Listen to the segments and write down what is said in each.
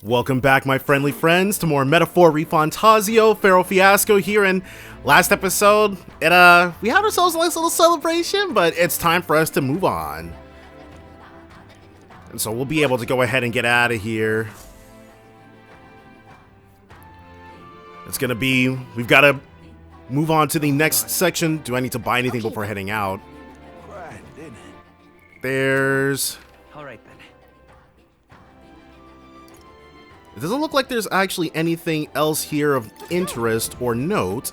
Welcome back, my friendly friends, to more Metaphor ReFantazio. Pharaoh Fiasco here, and last episode, we had ourselves a nice little celebration, but it's time for us to move on. And so we'll be able to go ahead and get out of here. It's gonna be, we've got to move on to the next section. Do I need to buy anything before heading out? There's... Alright then. It doesn't look like there's actually anything else here of interest or note.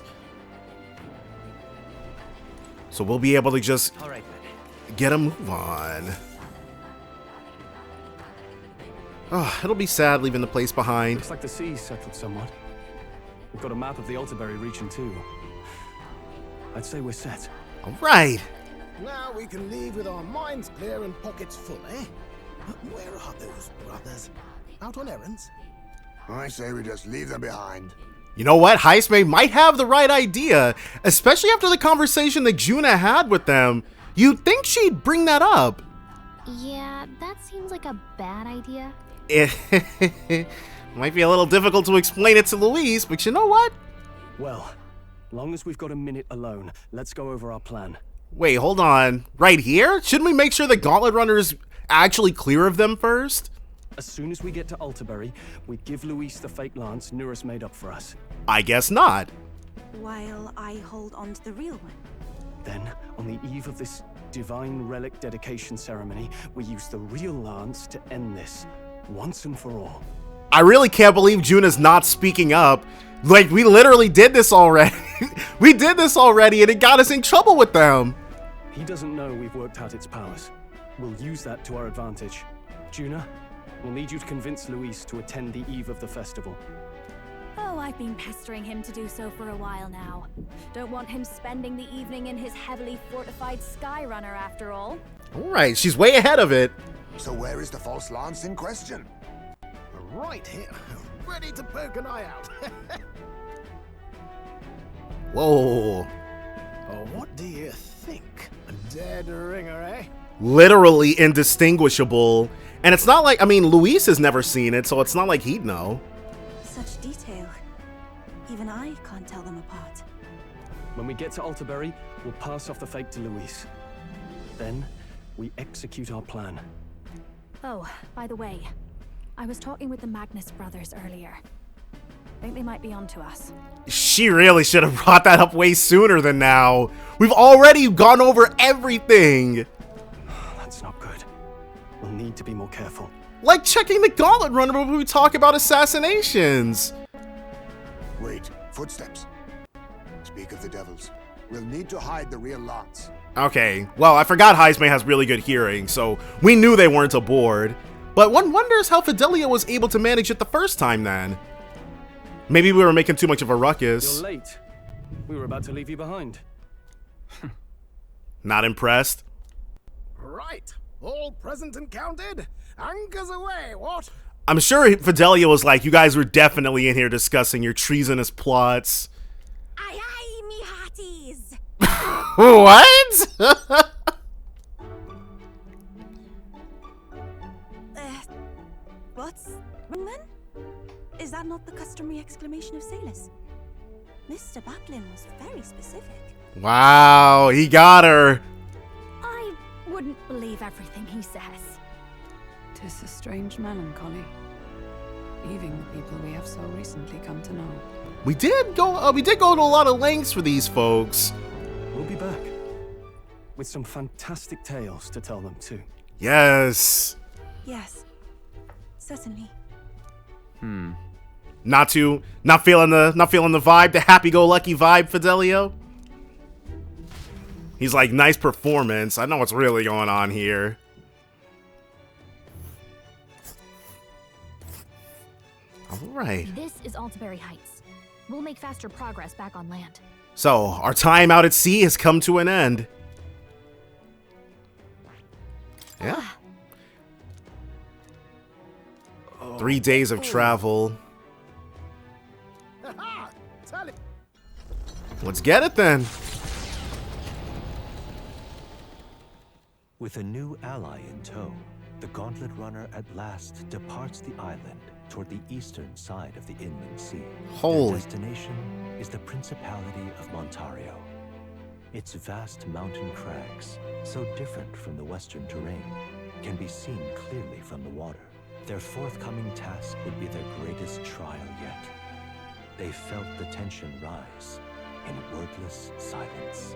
So we'll be able to just get a move on. Oh, it'll be sad leaving the place behind. Looks like the sea's settled somewhat. We've got a map of the Altaberry region too. I'd say we're set. All right. Now we can leave with our minds clear and pockets full, eh? But where are those brothers? Out on errands? I say we just leave them behind. You know what? Heisme might have the right idea, especially after the conversation that Juna had with them. You'd think she'd bring that up. Yeah, that seems like a bad idea. It might be a little difficult to explain it to Louise, but you know what? Well, long as we've got a minute alone, let's go over our plan. Wait, hold on. Right here? Shouldn't we make sure the Gauntlet Runner's actually clear of them first? As soon as we get to Altaberry, we give Luis the fake lance Nurus made up for us. I guess not. While I hold on to the real one. Then, on the eve of this divine relic dedication ceremony, we use the real lance to end this, once and for all. I really can't believe Juna's not speaking up. Like, we literally did this already. We did this already, and it got us in trouble with them. He doesn't know we've worked out its powers. We'll use that to our advantage. Juna, we'll need you to convince Luis to attend the eve of the festival. Oh, I've been pestering him to do so for a while now. Don't want him spending the evening in his heavily fortified Skyrunner after all. All right, she's way ahead of it. So where is the false lance in question? Right here, ready to poke an eye out. Whoa. Oh, what do you think? A dead ringer, eh? Literally indistinguishable. And it's not like, I mean, Luis has never seen it, so it's not like he'd know. Such detail. Even I can't tell them apart. When we get to Altaberry, we'll pass off the fake to Luis. Then, we execute our plan. Oh, by the way, I was talking with the Magnus brothers earlier. I think they might be onto us. She really should have brought that up way sooner than now. We've already gone over everything. That's not good. We'll need to be more careful. Like checking the Gauntlet Runner when we talk about assassinations. Wait, footsteps. Speak of the devils. We'll need to hide the real lance. Okay, well, I forgot Heisme has really good hearing, so we knew they weren't aboard. But one wonders how Fidelia was able to manage it the first time then. Maybe we were making too much of a ruckus. You're late. We were about to leave you behind. Not impressed? Right, all present and counted. Anchors away, what? I'm sure Fidelia was like, you guys were definitely in here discussing your treasonous plots. Aye aye, me hearties! What? What's wrong then? Is that not the customary exclamation of sailors? Mr. Butlin was very specific. Wow, he got her. I wouldn't believe everything he says. 'Tis a strange melancholy, leaving the people we have so recently come to know. We did go to a lot of lengths for these folks. We'll be back. With some fantastic tales to tell them too. Yes. Yes, certainly. Not feeling the vibe, the happy-go-lucky vibe, Fidelio. He's like, nice performance. I know what's really going on here. All right. This is Altaberry Heights. We'll make faster progress back on land. So, our time out at sea has come to an end. Yeah. 3 days of travel. Let's get it then. With a new ally in tow, the Gauntlet Runner at last departs the island toward the eastern side of the inland sea. Holy. Their destination is the Principality of Montario. Its vast mountain crags, so different from the western terrain, can be seen clearly from the water. Their forthcoming task would be their greatest trial yet. They felt the tension rise in wordless silence.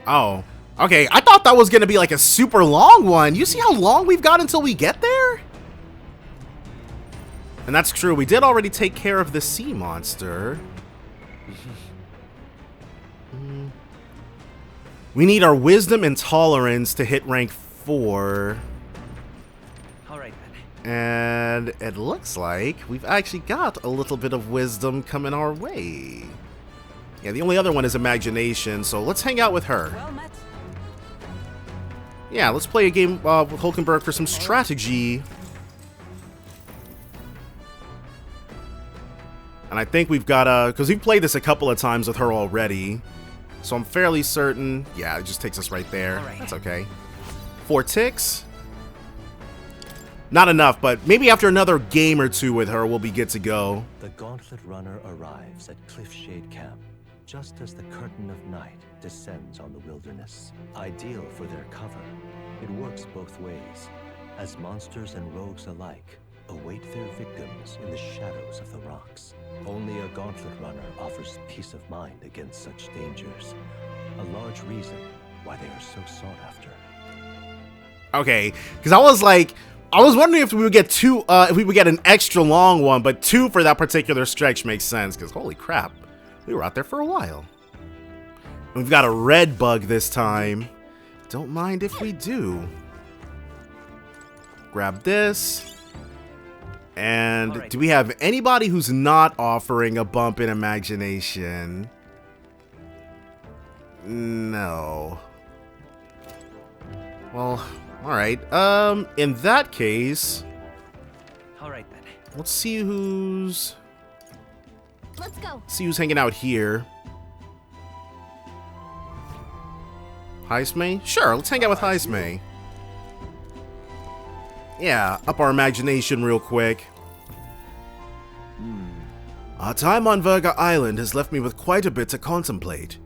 Oh, okay. I thought that was going to be like a super long one. You see how long we've got until we get there? And that's true. We did already take care of the sea monster. We need our wisdom and tolerance to hit rank 4. Alright then. And it looks like we've actually got a little bit of wisdom coming our way. Yeah, the only other one is imagination, so let's hang out with her. Well met. Yeah, let's play a game with Hulkenberg for some strategy. And I think we've got because we've played this a couple of times with her already. So I'm fairly certain. Yeah, it just takes us right there. That's okay. 4 ticks. Not enough, but maybe after another game or two with her, we'll be good to go. The Gauntlet Runner arrives at Cliffshade Camp just as the curtain of night descends on the wilderness. Ideal for their cover, it works both ways, as monsters and rogues alike await their victims in the shadows of the rocks. Only a Gauntlet Runner offers peace of mind against such dangers, a large reason why they are so sought after. Okay, because I was wondering if we would get if we would get an extra long one, but 2 for that particular stretch makes sense, because holy crap, we were out there for a while. We've got a red bug this time. Don't mind if we do. Grab this. And right. Do we have anybody who's not offering a bump in imagination? No. Well, alright. In that case... Alright then. Let's see who's... Let's go. See who's hanging out here. Heismay? Sure, let's hang out with Heismay. Yeah, up our imagination real quick. Our time on Virga Island has left me with quite a bit to contemplate.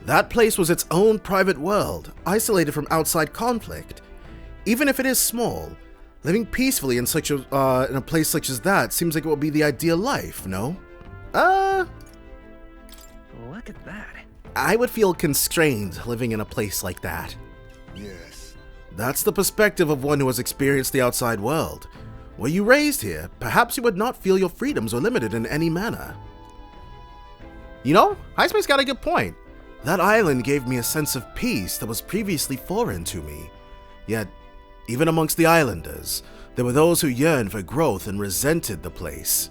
That place was its own private world, isolated from outside conflict. Even if it is small, living peacefully in a place such as that seems like it would be the ideal life, no? Look at that. I would feel constrained living in a place like that. Yes. That's the perspective of one who has experienced the outside world. Were you raised here, perhaps you would not feel your freedoms were limited in any manner. You know, Heismay's got a good point. That island gave me a sense of peace that was previously foreign to me. Yet, even amongst the islanders, there were those who yearned for growth and resented the place.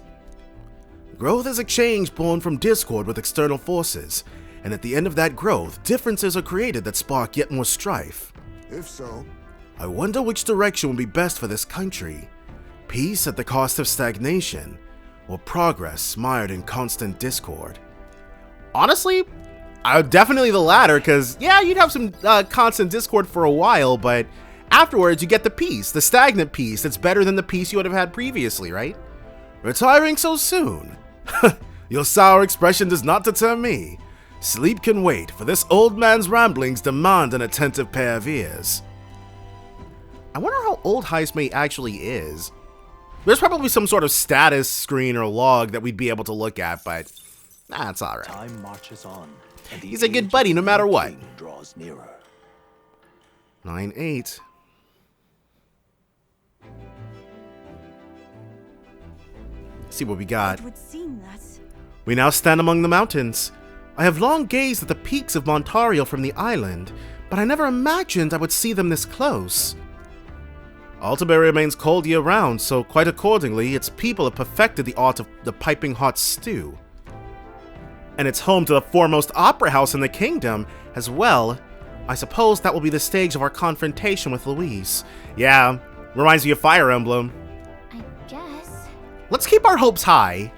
Growth is a change born from discord with external forces, and at the end of that growth, differences are created that spark yet more strife. If so, I wonder which direction would be best for this country. Peace at the cost of stagnation, or progress mired in constant discord. Honestly, definitely the latter, because yeah, you'd have some constant discord for a while, but afterwards you get the peace, the stagnant peace that's better than the peace you would have had previously, right? Retiring so soon? Your sour expression does not deter me. Sleep can wait, for this old man's ramblings demand an attentive pair of ears. I wonder how old Heismay actually is. There's probably some sort of status screen or log that we'd be able to look at, but that's alright. Time marches on, and he's a good buddy no matter what. Draws nearer. 9-8. See what we got. It would seem that... We now stand among the mountains. I have long gazed at the peaks of Montario from the island, but I never imagined I would see them this close. Altair remains cold year-round, so quite accordingly, its people have perfected the art of the piping hot stew. And it's home to the foremost opera house in the kingdom, as well. I suppose that will be the stage of our confrontation with Louise. Yeah, reminds me of Fire Emblem. I guess. Let's keep our hopes high.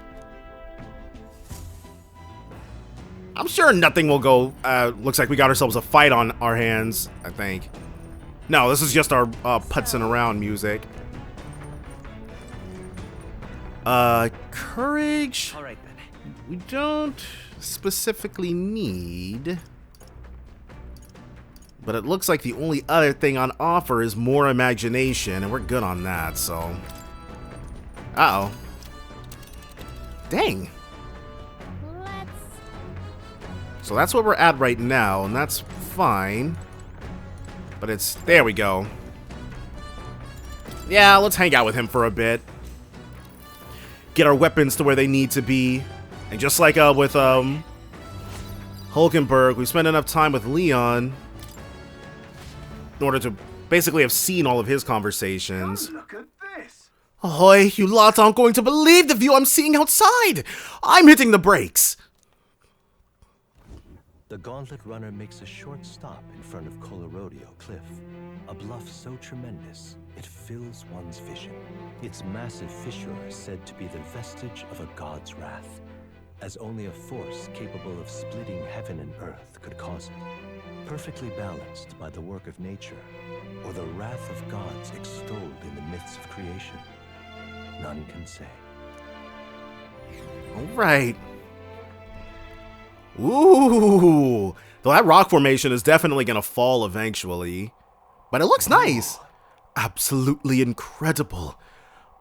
I'm sure nothing will go, looks like we got ourselves a fight on our hands, I think. No, this is just our putzing around music. Courage. All right then. We don't specifically need. But it looks like the only other thing on offer is more imagination, and we're good on that, so. Uh-oh. Dang. So that's what we're at right now, and that's fine. But it's... There we go. Yeah, let's hang out with him for a bit. Get our weapons to where they need to be. And just like with Hulkenberg, we spent enough time with Leon in order to basically have seen all of his conversations. Oh, look at this! Ahoy, you lot aren't going to believe the view I'm seeing outside! I'm hitting the brakes! The Gauntlet Runner makes a short stop in front of Colorodeo Cliff, a bluff so tremendous it fills one's vision. Its massive fissure is said to be the vestige of a god's wrath, as only a force capable of splitting heaven and earth could cause it. Perfectly balanced by the work of nature, or the wrath of gods extolled in the myths of creation, none can say. Alright. Ooh! Though that rock formation is definitely gonna fall eventually. But it looks nice! Absolutely incredible.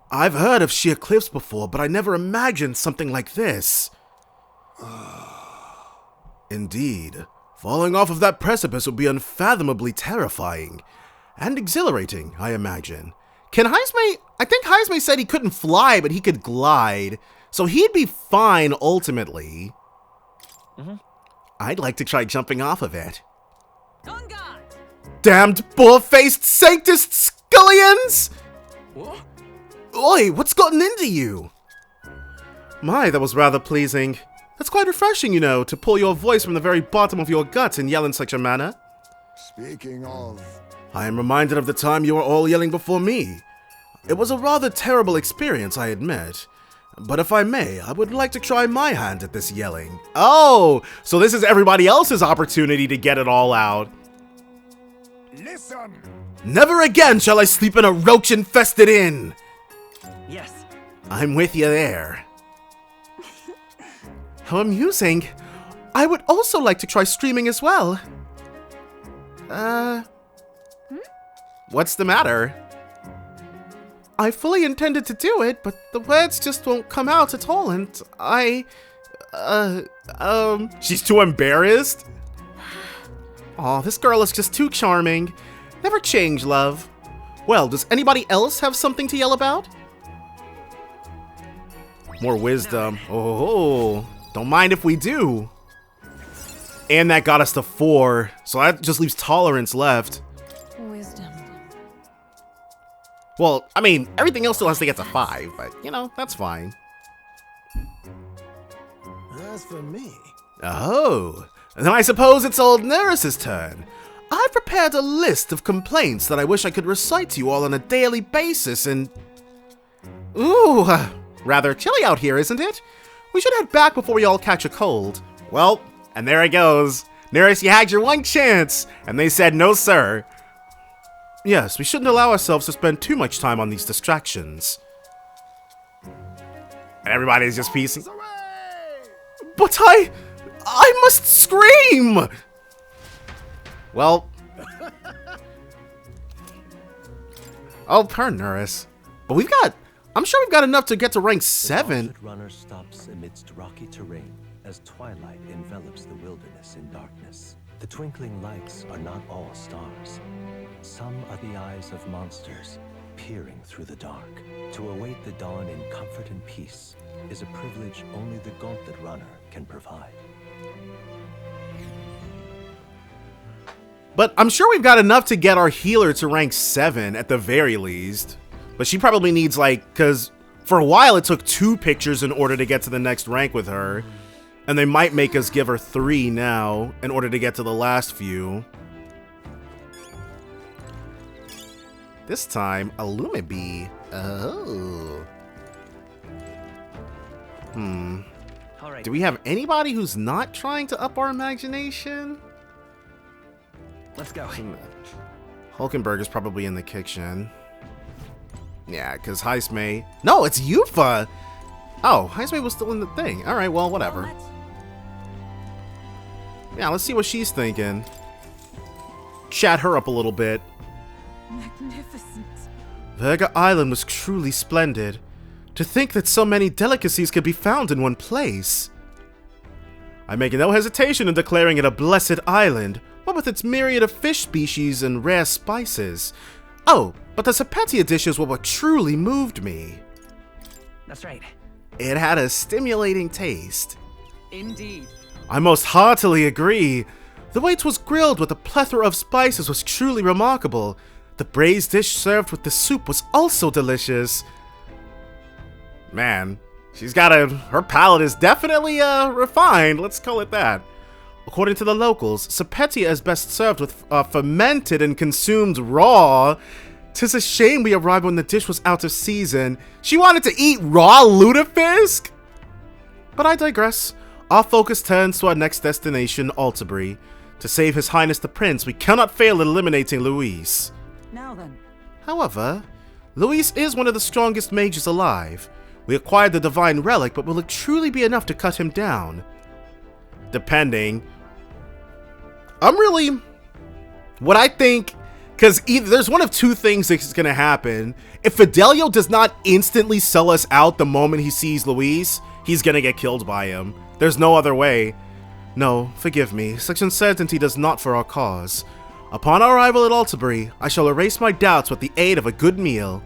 I've heard of sheer cliffs before, but I never imagined something like this. Indeed. Falling off of that precipice would be unfathomably terrifying. And exhilarating, I imagine. Can Heisme... I think Heisme said he couldn't fly, but he could glide. So he'd be fine, ultimately. I'd like to try jumping off of it. On guard! Damned bull-faced sanctist scullions! What? Oi, what's gotten into you? My, that was rather pleasing. That's quite refreshing, you know, to pull your voice from the very bottom of your guts and yell in such a manner. Speaking of... I am reminded of the time you were all yelling before me. It was a rather terrible experience, I admit. But if I may, I would like to try my hand at this yelling. Oh, so this is everybody else's opportunity to get it all out. Listen! Never again shall I sleep in a roach-infested inn. Yes. I'm with you there. How amusing. I would also like to try streaming as well. What's the matter? I fully intended to do it, but the words just won't come out at all, and She's too embarrassed? Aw, this girl is just too charming. Never change, love. Well, does anybody else have something to yell about? More wisdom. Oh, don't mind if we do. And that got us to 4, so that just leaves tolerance left. Wisdom. Well, I mean, everything else still has to get to 5, but, you know, that's fine. As for me... Oh, then I suppose it's old Neris's turn. I've prepared a list of complaints that I wish I could recite to you all on a daily basis and... Ooh, rather chilly out here, isn't it? We should head back before we all catch a cold. Well, and there it goes. Neris, you had your one chance, and they said no, sir. Yes, we shouldn't allow ourselves to spend too much time on these distractions. And everybody's just piecing. But I must scream! Well. Oh, per Neris. But I'm sure we've got enough to get to rank 7. The runner stops amidst rocky terrain as twilight envelops the wilderness in darkness. The twinkling lights are not all stars. Some are the eyes of monsters, peering through the dark. To await the dawn in comfort and peace is a privilege only the Gauntlet Runner can provide. But I'm sure we've got enough to get our healer to rank 7 at the very least. But she probably needs, like, because for a while it took 2 pictures in order to get to the next rank with her. And they might make us give her 3 now in order to get to the last few. This time, a Lumibee. Oh. All right. Do we have anybody who's not trying to up our imagination? Let's go. Hulkenberg is probably in the kitchen. Yeah, because Heisme... No, it's Yufa! Oh, Heisme was still in the thing. Alright, well, whatever. Yeah, let's see what she's thinking. Chat her up a little bit. Magnificent. Verga Island was truly splendid. To think that so many delicacies could be found in one place. I make no hesitation in declaring it a blessed island, what with its myriad of fish species and rare spices. Oh, but the Sapetia dishes were what truly moved me. That's right. It had a stimulating taste. Indeed. I most heartily agree. The way it was grilled with a plethora of spices was truly remarkable. The braised dish served with the soup was also delicious. Man, her palate is definitely refined, let's call it that. According to the locals, Sapetia is best served with fermented and consumed raw. 'Tis a shame we arrived when the dish was out of season. She wanted to eat raw lutefisk? But I digress. Our focus turns to our next destination, Altabury. To save His Highness the Prince, we cannot fail in eliminating Luis. Now then. However, Luis is one of the strongest mages alive. We acquired the Divine Relic, but will it truly be enough to cut him down? Depending. What I think, because there's one of two things that's going to happen. If Fidelio does not instantly sell us out the moment he sees Luis, he's going to get killed by him. There's no other way. No, forgive me, such uncertainty does not for our cause. Upon our arrival at Altabury, I shall erase my doubts with the aid of a good meal.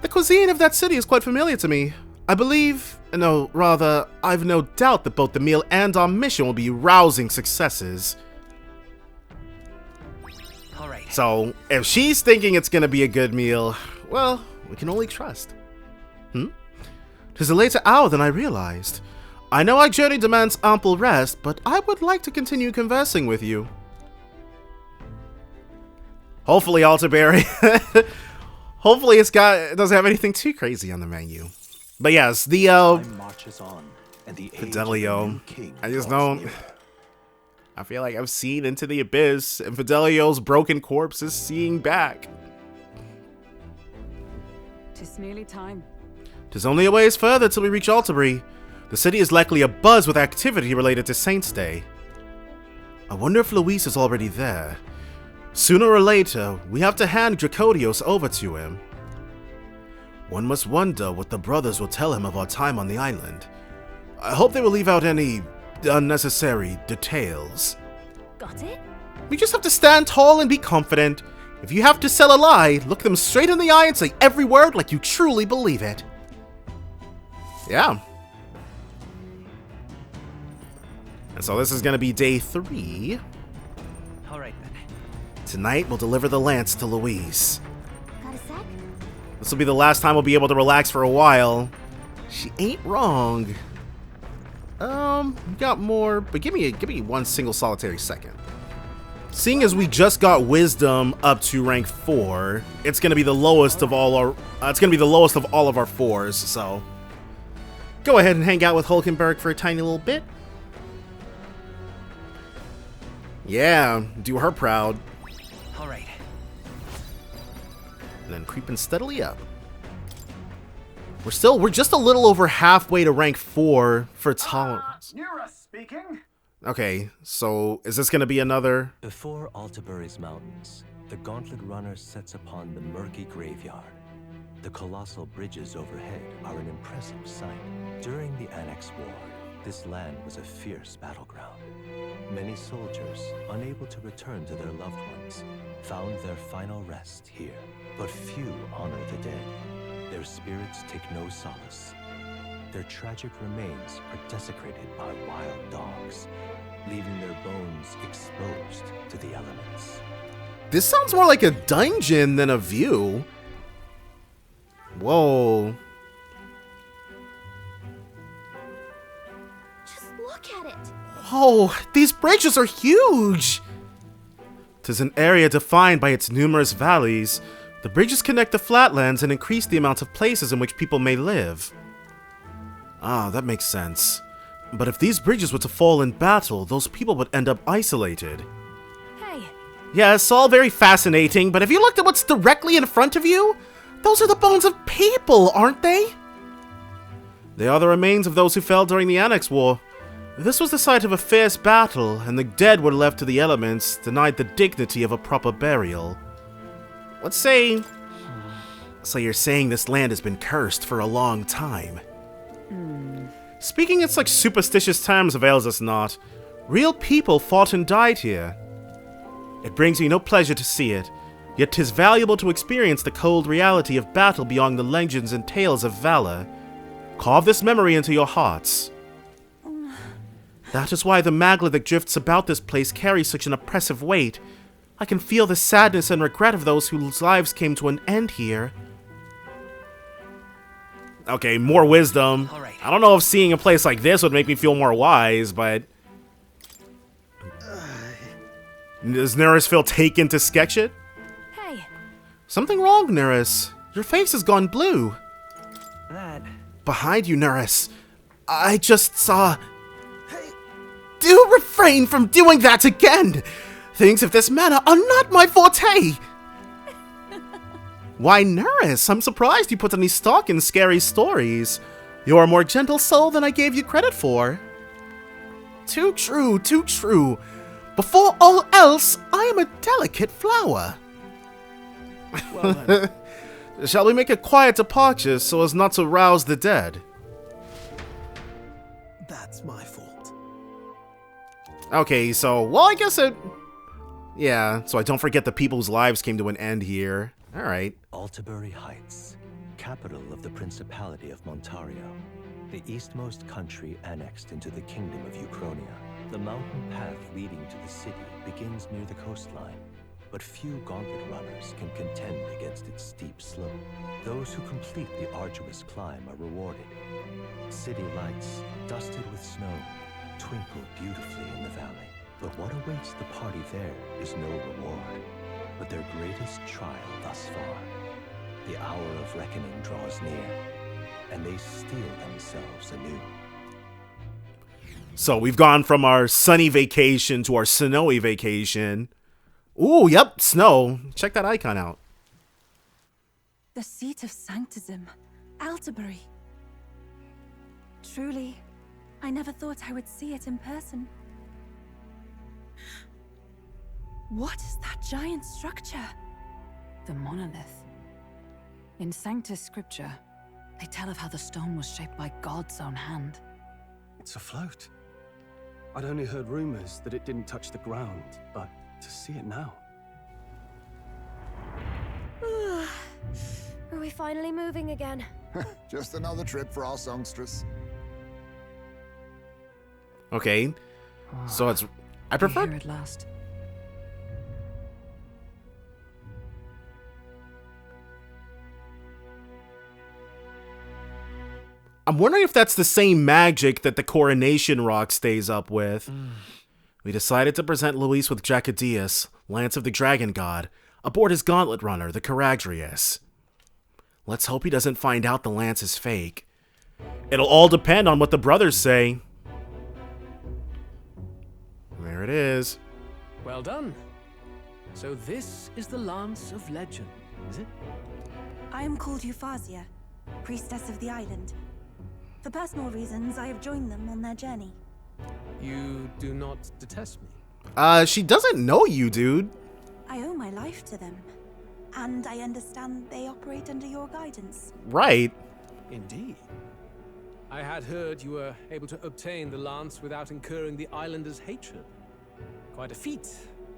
The cuisine of that city is quite familiar to me. I believe, no, rather, I've no doubt that both the meal and our mission will be rousing successes. Alright. So, if she's thinking it's gonna be a good meal, well, we can only trust. 'Tis a later hour than I realized. I know our journey demands ample rest, but I would like to continue conversing with you. Hopefully, Altabury. Hopefully it doesn't have anything too crazy on the menu. But yes, the Time marches on, and the age of the Fidelio. new king I just draws don't. near. I feel like I've seen into the abyss, and Fidelio's broken corpse is seeing back. 'Tis nearly time. 'Tis only a ways further till we reach Altabury. The city is likely abuzz with activity related to Saints' Day. I wonder if Luis is already there. Sooner or later, we have to hand Dracodios over to him. One must wonder what the brothers will tell him of our time on the island. I hope they will leave out any unnecessary details. Got it? We just have to stand tall and be confident. If you have to sell a lie, look them straight in the eye and say every word like you truly believe it. Yeah. And so this is going to be day 3. Alright then. Tonight, we'll deliver the lance to Luis. Got a sec? This will be the last time we'll be able to relax for a while. She ain't wrong. We got more, but give me one single solitary second. Seeing as we just got wisdom up to rank 4, it's gonna be the lowest of all our. It's gonna be the lowest of all of our 4s. So, go ahead and hang out with Hulkenberg for a tiny little bit. Yeah, do her proud. Alright. And then creeping steadily up. We're just a little over halfway to rank 4 for tolerance. Nura speaking. Okay, so is this gonna be another? Before Altabury's mountains, the Gauntlet Runner sets upon the murky graveyard. The colossal bridges overhead are an impressive sight. During the Annex War, this land was a fierce battleground. Many soldiers, unable to return to their loved ones, found their final rest here. But few honor the dead. Their spirits take no solace. Their tragic remains are desecrated by wild dogs, leaving their bones exposed to the elements. This sounds more like a dungeon than a view. Whoa. Just look at it. Whoa, these bridges are huge! 'Tis an area defined by its numerous valleys. The bridges connect the flatlands and increase the amount of places in which people may live. Ah, that makes sense. But if these bridges were to fall in battle, those people would end up isolated. Hey. Yeah, it's all very fascinating, but if you looked at what's directly in front of you, those are the bones of people, aren't they? They are the remains of those who fell during the Annex War. This was the site of a fierce battle, and the dead were left to the elements, denied the dignity of a proper burial. Let's say... So you're saying this land has been cursed for a long time. Speaking in such superstitious terms avails us not. Real people fought and died here. It brings me no pleasure to see it, yet 'tis valuable to experience the cold reality of battle beyond the legends and tales of valor. Carve this memory into your hearts. That is why the magla that drifts about this place carries such an oppressive weight. I can feel the sadness and regret of those whose lives came to an end here. Okay, more wisdom. Alright. I don't know if seeing a place like this would make me feel more wise, but... Does Neris feel taken to sketch it? Hey. Something wrong, Neris. Your face has gone blue. That... Behind you, Neris. I just saw... Do refrain from doing that again! Things of this manner are not my forte! Why, Neris, I'm surprised you put any stock in scary stories. You're a more gentle soul than I gave you credit for. Too true, too true. Before all else, I am a delicate flower. Well then. Shall we make a quiet departure so as not to rouse the dead? That's my fault. Okay, so, well, I guess it... Yeah, so I don't forget the people whose lives came to an end here. Alright. Altabury Heights, capital of the Principality of Montario, the eastmost country annexed into the Kingdom of Uchronia. The mountain path leading to the city begins near the coastline, but few gauntlet runners can contend against its steep slope. Those who complete the arduous climb are rewarded. City lights, dusted with snow, twinkle beautifully in the valley. But what awaits the party there is no reward, but their greatest trial thus far. The hour of reckoning draws near, and they steel themselves anew. So we've gone from our sunny vacation to our snowy vacation. Ooh, yep, snow. Check that icon out. The seat of Sanctism, Altabury. Truly, I never thought I would see it in person. What is that giant structure? The monolith. In Sanctus Scripture, they tell of how the stone was shaped by God's own hand. It's afloat. I'd only heard rumors that it didn't touch the ground, but to see it now. Are we finally moving again? Just another trip for our songstress. Okay, so it's... I We're prefer... here at last. I'm wondering if that's the same magic that the Coronation Rock stays up with. We decided to present Luis with Dracodius, Lance of the Dragon God, aboard his gauntlet runner, the Caradrius. Let's hope he doesn't find out the lance is fake. It'll all depend on what the brothers say. There it is. Well done. So this is the Lance of Legend, is it? I am called Euphazia, priestess of the island. For personal reasons, I have joined them on their journey. You do not detest me? She doesn't know you, dude. I owe my life to them, and I understand they operate under your guidance. Right. Indeed. I had heard you were able to obtain the lance without incurring the islanders' hatred. Quite a feat,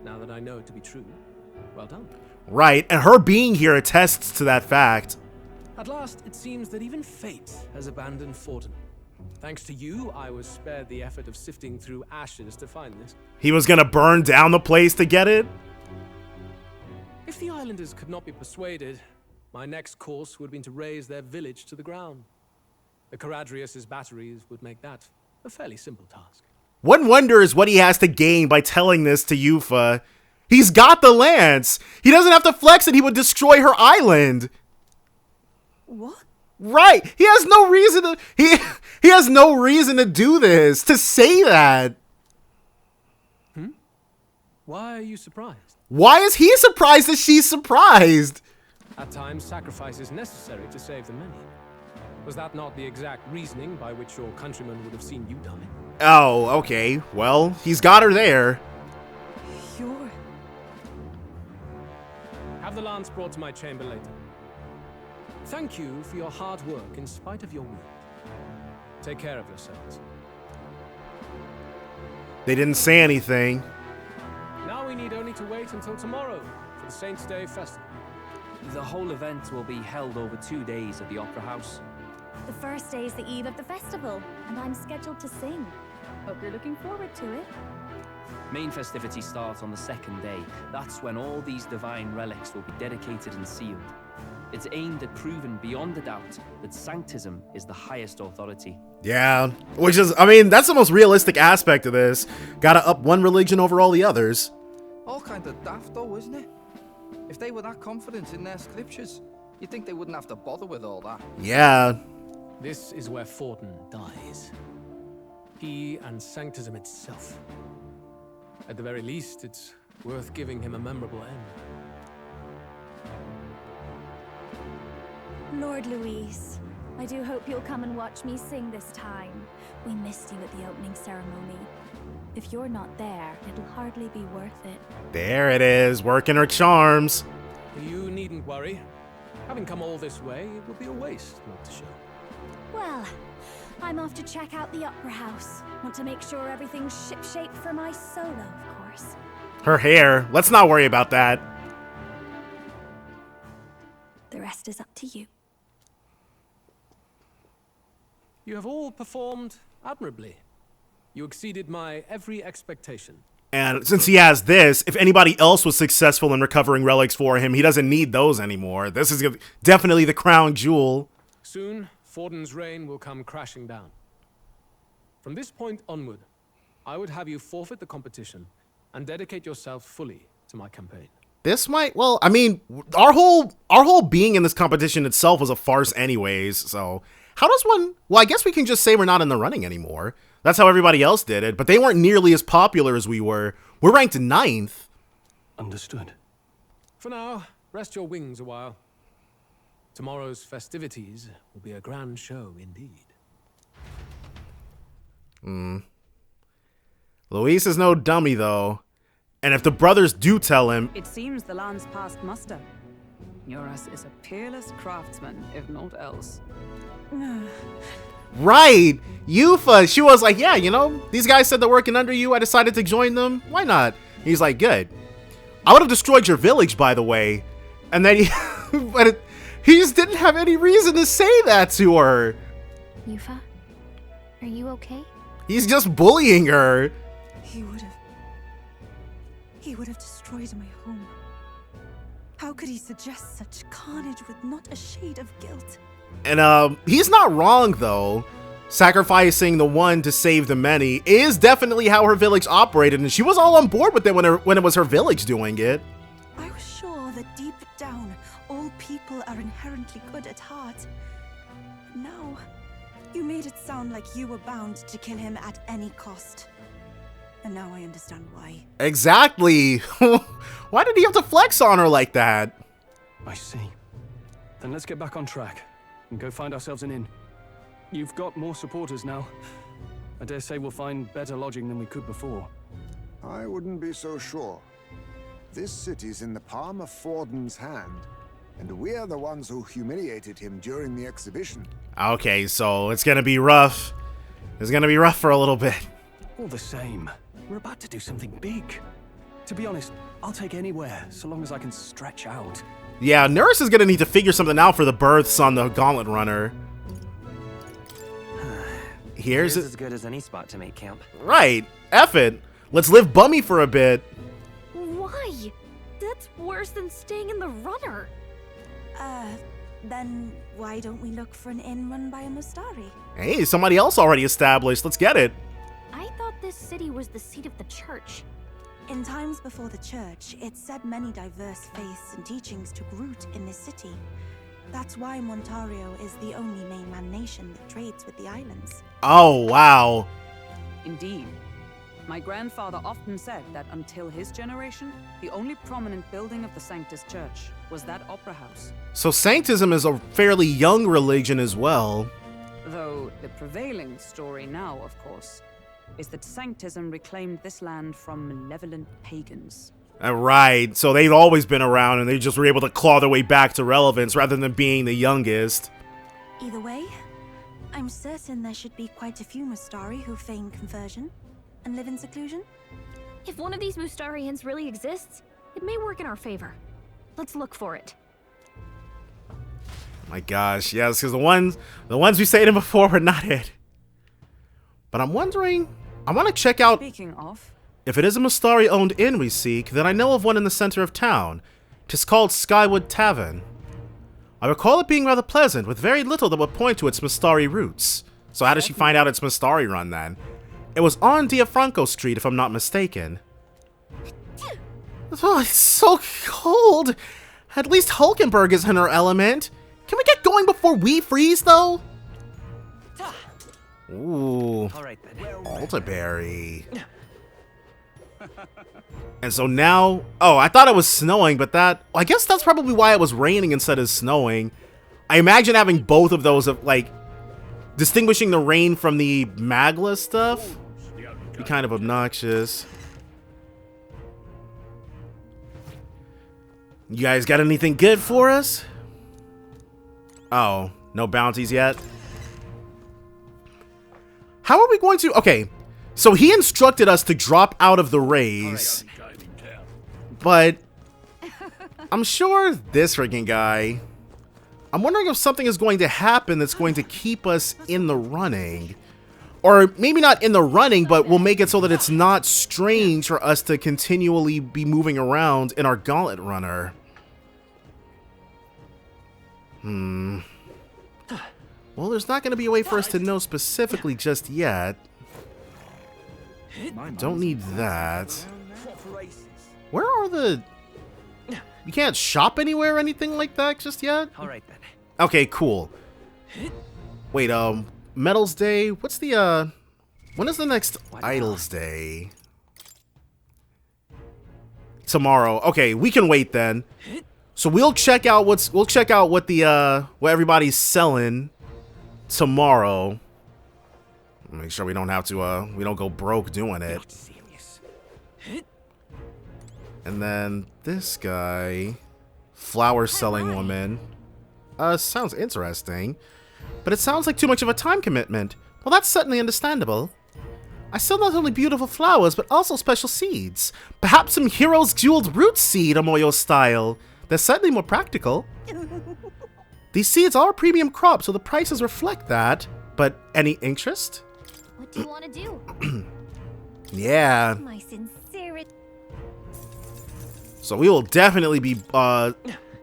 now that I know it to be true. Well done. Right, and her being here attests to that fact. At last, it seems that even fate has abandoned Fortuna. Thanks to you, I was spared the effort of sifting through ashes to find this. He was gonna burn down the place to get it? If the islanders could not be persuaded, my next course would have been to raise their village to the ground. The Caradrius' batteries would make that a fairly simple task. One wonders what he has to gain by telling this to Yufa. He's got the lance! He doesn't have to flex it, he would destroy her island! What? Right! He has no reason to... He has no reason to do this, to say that! Why are you surprised? Why is he surprised that she's surprised? At times, sacrifice is necessary to save the many. Was that not the exact reasoning by which your countrymen would have seen you die? Oh, okay. Well, he's got her there. You're... Have the lance brought to my chamber later. Thank you for your hard work in spite of your wound. Take care of yourselves. They didn't say anything. Now we need only to wait until tomorrow for the Saints' Day Festival. The whole event will be held over 2 days at the Opera House. The first day is the eve of the festival, and I'm scheduled to sing. Hope you're looking forward to it. Main festivities start on the second day. That's when all these divine relics will be dedicated and sealed. It's aimed at proving beyond a doubt that sanctism is the highest authority. Yeah, which is, I mean, that's the most realistic aspect of this. Gotta up one religion over all the others. All kind of daft though, isn't it? If they were that confident in their scriptures, you'd think they wouldn't have to bother with all that. Yeah. This is where Forden dies. He and sanctism itself. At the very least, it's worth giving him a memorable end. Lord Louise, I do hope you'll come and watch me sing this time. We missed you at the opening ceremony. If you're not there, it'll hardly be worth it. There it is, working her charms. You needn't worry. Having come all this way, it would be a waste not to show. Well, I'm off to check out the Opera House. Want to make sure everything's shipshape for my solo, of course. Her hair, let's not worry about that. The rest is up to you. You have all performed admirably. You exceeded my every expectation. And since he has this, if anybody else was successful in recovering relics for him, he doesn't need those anymore. This is definitely the crown jewel. Soon, Forden's reign will come crashing down. From this point onward, I would have you forfeit the competition and dedicate yourself fully to my campaign. This might, well, I mean, our whole being in this competition itself was a farce anyways, so how does one, well, I guess we can just say we're not in the running anymore. That's how everybody else did it, but they weren't nearly as popular as we were. We're ranked 9th. Understood. For now, rest your wings a while. Tomorrow's festivities will be a grand show indeed. Luis is no dummy, though. And if the brothers do tell him... It seems the land's past muster. Eurus is a peerless craftsman, if not else. Right! Yufa, she was like, yeah, you know, these guys said they're working under you. I decided to join them. Why not? He's like, good. I would have destroyed your village, by the way. And then he... but he just didn't have any reason to say that to her. Yufa, are you okay? He's just bullying her. He would have destroyed my home. How could he suggest such carnage with not a shade of guilt? And he's not wrong though. Sacrificing the one to save the many is definitely how her village operated, and she was all on board with it when it was her village doing it. I was sure that deep down, all people are inherently good at heart. No, you made it sound like you were bound to kill him at any cost. And now I understand why. Exactly. Why did he have to flex on her like that? I see. Then let's get back on track and go find ourselves an inn. You've got more supporters now. I dare say we'll find better lodging than we could before. I wouldn't be so sure. This city's in the palm of Forden's hand, and we're the ones who humiliated him during the exhibition. Okay, so it's gonna be rough. It's gonna be rough for a little bit. All the same, we're about to do something big. To be honest, I'll take anywhere, so long as I can stretch out. Yeah, Nurse is gonna need to figure something out for the berths on the Gauntlet Runner. Here's as good as any spot to make camp. Right. F it. Let's live bummy for a bit. Why? That's worse than staying in the runner. Then why don't we look for an inn run by a Mustari? Hey, somebody else already established. Let's get it. I thought this city was the seat of the church. In times before the church, it said many diverse faiths and teachings took root in this city. That's why Montario is the only mainland nation that trades with the islands. Oh, wow. Indeed. My grandfather often said that until his generation, the only prominent building of the Sanctus Church was that opera house. So Sanctism is a fairly young religion as well. Though the prevailing story now, of course, is that Sanctism reclaimed this land from malevolent pagans. Right, so they've always been around and they just were able to claw their way back to relevance rather than being the youngest. Either way, I'm certain there should be quite a few Mustari who feign conversion and live in seclusion. If one of these Mustarians really exists, it may work in our favor. Let's look for it. My gosh, yes, because the ones we stated before were not it. But I'm wondering, I want to check out. Speaking of, If it is a Mustari-owned inn we seek, then I know of one in the center of town. 'Tis called Skywood Tavern. I recall it being rather pleasant, with very little that would point to its Mustari roots. So how did she find out it's Mustari run then? It was on Diafranco Street, if I'm not mistaken. Oh, it's so cold. At least Hulkenberg is in her element. Can we get going before we freeze, though? Ooh. Alright then. Altaberry. And so now, oh, I thought it was snowing, but I guess that's probably why it was raining instead of snowing. I imagine having both of those, of like, distinguishing the rain from the Magla stuff, be kind of obnoxious. You guys got anything good for us? Oh, no bounties yet? How are we going to... Okay, so he instructed us to drop out of the race. But I'm sure this freaking guy... I'm wondering if something is going to happen that's going to keep us in the running. Or maybe not in the running, but will make it so that it's not strange for us to continually be moving around in our gauntlet runner. Well, there's not going to be a way for us to know specifically just yet. Don't need that. Where are the... You can't shop anywhere or anything like that just yet? Alright then. Okay, cool. Wait, Metals Day? What's the, when is the next Idols Day? Tomorrow. Okay, we can wait then. So we'll check out what the, what everybody's selling tomorrow. Make sure we don't have to, we don't go broke doing it. And then this guy, flower selling woman. Sounds interesting, but it sounds like too much of a time commitment. Well, that's certainly understandable. I sell not only beautiful flowers, but also special seeds. Perhaps some Hero's Jeweled Root Seed, Amoyo style. They're certainly more practical. These seeds are premium crops, so the prices reflect that. But any interest? What do you want to do? Yeah. My sincerity. So we will definitely be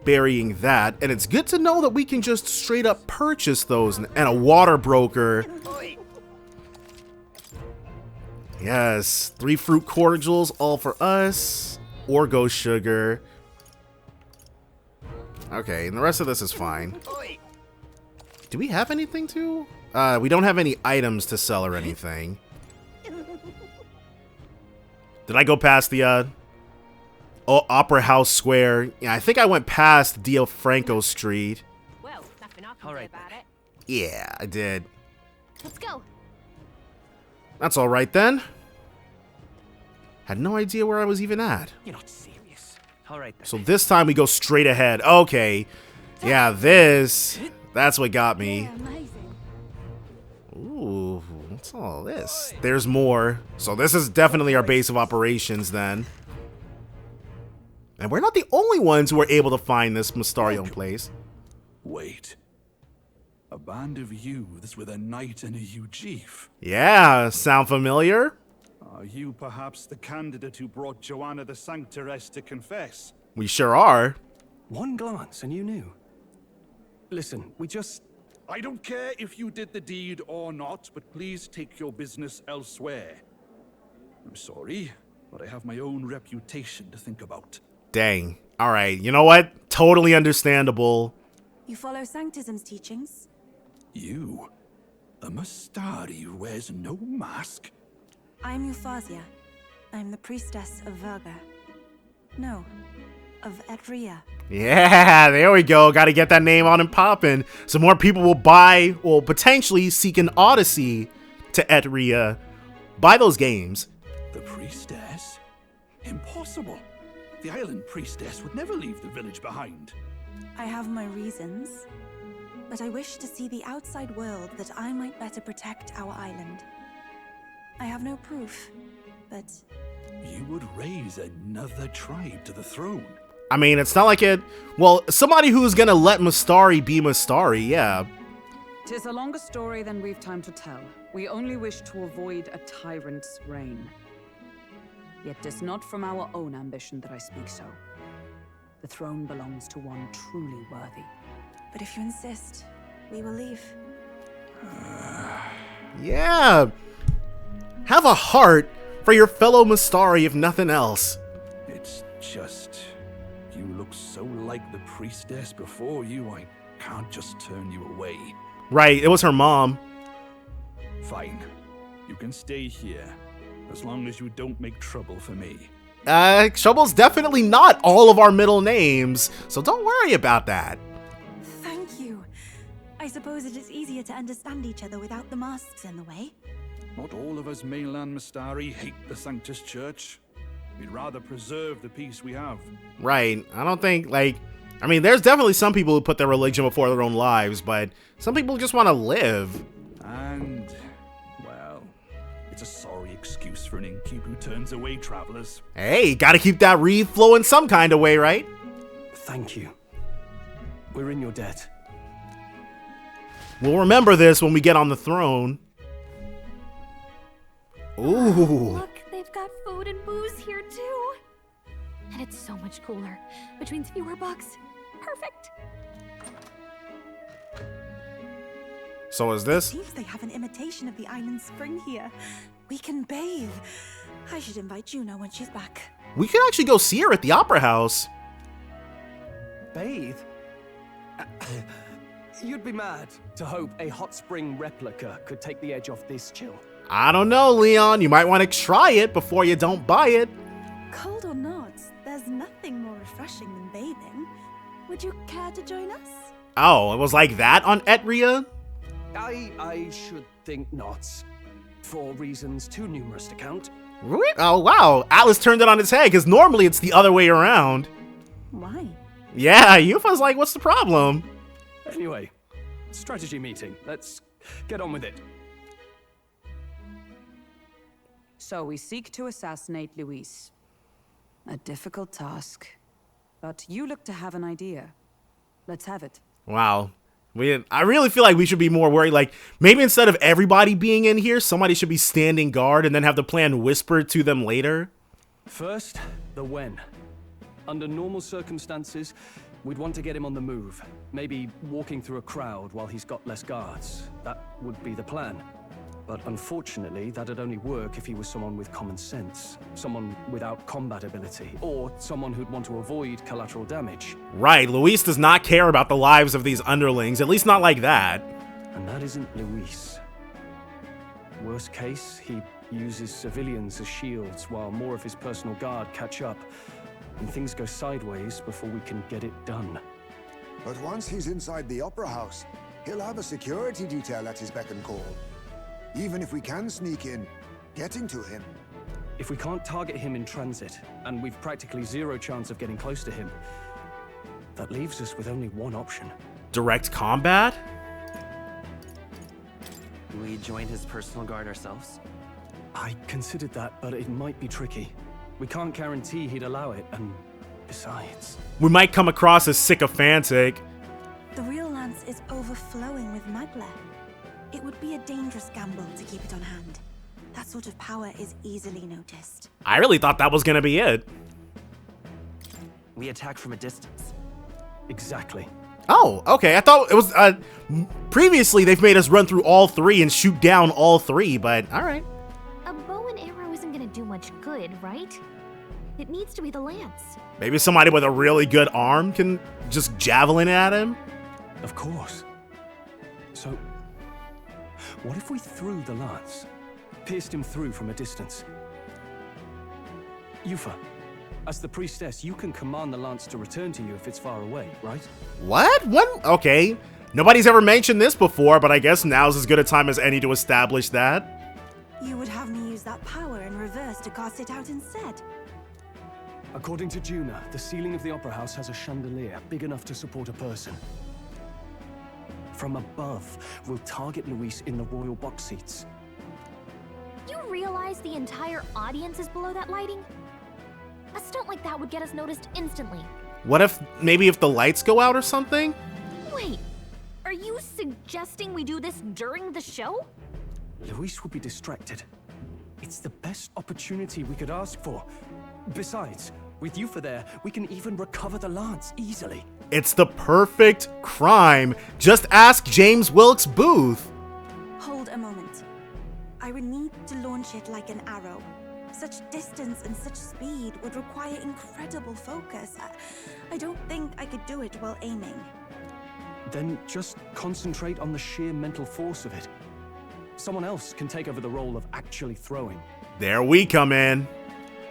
burying that, and it's good to know that we can just straight up purchase those, and a water broker. Yes, 3 fruit cordials, all for us. Orgo sugar. Okay, and the rest of this is fine. Do we have anything to? We don't have any items to sell or anything. Did I go past the Opera House Square? Yeah, I think I went past Diafranco Street. Well, nothing I can All right, do about it. Yeah, I did. Let's go. That's all right then. Had no idea where I was even at. You're not serious. Alright then. So this time we go straight ahead. Okay. Yeah, that's what got me. Ooh, what's all this? There's more. So this is definitely our base of operations then. And we're not the only ones who are able to find this Mustarion place. Wait. A band of youths with a knight and a Ujif. Yeah, sound familiar? Are you perhaps the candidate who brought Joanna the Sanctoress to confess? We sure are. One glance and you knew. Listen, we just... I don't care if you did the deed or not, but please take your business elsewhere. I'm sorry, but I have my own reputation to think about. Dang. Alright, you know what? Totally understandable. You follow Sanctism's teachings? You? A Mustari who wears no mask? I'm Euphausia. I'm the priestess of Verga. No, of Etria. Yeah, there we go. Got to get that name on and popping. So more people will potentially seek an odyssey to Etria. Buy those games. The priestess? Impossible. The island priestess would never leave the village behind. I have my reasons, but I wish to see the outside world that I might better protect our island. I have no proof, but... You would raise another tribe to the throne. I mean, it's not like it... Well, somebody who's gonna let Mystari be Mystari, yeah. 'Tis a longer story than we've time to tell. We only wish to avoid a tyrant's reign. Yet 'tis not from our own ambition that I speak so. The throne belongs to one truly worthy. But if you insist, we will leave. Yeah. Have a heart for your fellow Mystari, if nothing else. It's just... You look so like the priestess before you, I can't just turn you away. Right, it was her mom. Fine. You can stay here, as long as you don't make trouble for me. Trouble's definitely not all of our middle names, so don't worry about that. Thank you. I suppose it is easier to understand each other without the masks in the way. Not all of us mainland Mystari hate the Sanctus Church. We'd rather preserve the peace we have. Right. I don't think, like... I mean, there's definitely some people who put their religion before their own lives, but some people just want to live. And, well, it's a sorry excuse for an innkeep who turns away travelers. Hey, gotta keep that reed flowing some kind of way, right? Thank you. We're in your debt. We'll remember this when we get on the throne. Ooh. Look, they've got food and booze here too. And it's so much cooler. Which means fewer bugs. Perfect. So is this? Seems they have an imitation of the island spring here. We can bathe. I should invite Juno when she's back. We could actually go see her at the Opera House. Bathe? You'd be mad to hope a hot spring replica could take the edge off this chill. I don't know, Leon. You might want to try it before you don't buy it. Cold or not, there's nothing more refreshing than bathing. Would you care to join us? Oh, it was like that on Etria? I should think not. For reasons too numerous to count. Oh, wow. Atlus turned it on its head, because normally it's the other way around. Why? Yeah, Yufa's like, what's the problem? Anyway, strategy meeting. Let's get on with it. So we seek to assassinate Luis. A difficult task. But you look to have an idea. Let's have it. Wow. I really feel like we should be more worried. Like, maybe instead of everybody being in here, somebody should be standing guard and then have the plan whispered to them later. First, the when. Under normal circumstances, we'd want to get him on the move. Maybe walking through a crowd while he's got less guards. That would be the plan. But unfortunately, that'd only work if he was someone with common sense, someone without combat ability, or someone who'd want to avoid collateral damage. Right, Luis does not care about the lives of these underlings, at least not like that. And that isn't Luis. Worst case, he uses civilians as shields while more of his personal guard catch up, and things go sideways before we can get it done. But once he's inside the Opera House, he'll have a security detail at his beck and call. Even if we can sneak in, getting to him. If we can't target him in transit, and we've practically zero chance of getting close to him, that leaves us with only one option. Direct combat? We join his personal guard ourselves? I considered that, but it might be tricky. We can't guarantee he'd allow it, and besides... We might come across as sycophantic. The real lance is overflowing with magla. It would be a dangerous gamble to keep it on hand. That sort of power is easily noticed. I really thought that was gonna be it. We attack from a distance. Exactly. Oh, okay. I thought it was, previously they've made us run through all three and shoot down all three, but alright. A bow and arrow isn't gonna do much good, right? It needs to be the lance. Maybe somebody with a really good arm can just javelin at him? Of course. So... what if we threw the lance, pierced him through from a distance. Yufa, as the priestess, you can command the lance to return to you if it's far away, right? What? What? Okay. Nobody's ever mentioned this before, but I guess now's as good a time as any to establish that. You would have me use that power in reverse to cast it out instead. According to Juna, the ceiling of the Opera House has a chandelier big enough to support a person. From above, we'll target Luis in the royal box seats. You realize the entire audience is below that lighting? A stunt like that would get us noticed instantly. What if, maybe if the lights go out or something? Wait, are you suggesting we do this during the show? Luis will be distracted. It's the best opportunity we could ask for. Besides, with Yufa there, we can even recover the lance easily. It's the perfect crime. Just ask James Wilkes Booth. Hold a moment. I would need to launch it like an arrow. Such distance and such speed would require incredible focus. I don't think I could do it while aiming. Then just concentrate on the sheer mental force of it. Someone else can take over the role of actually throwing. There we come in.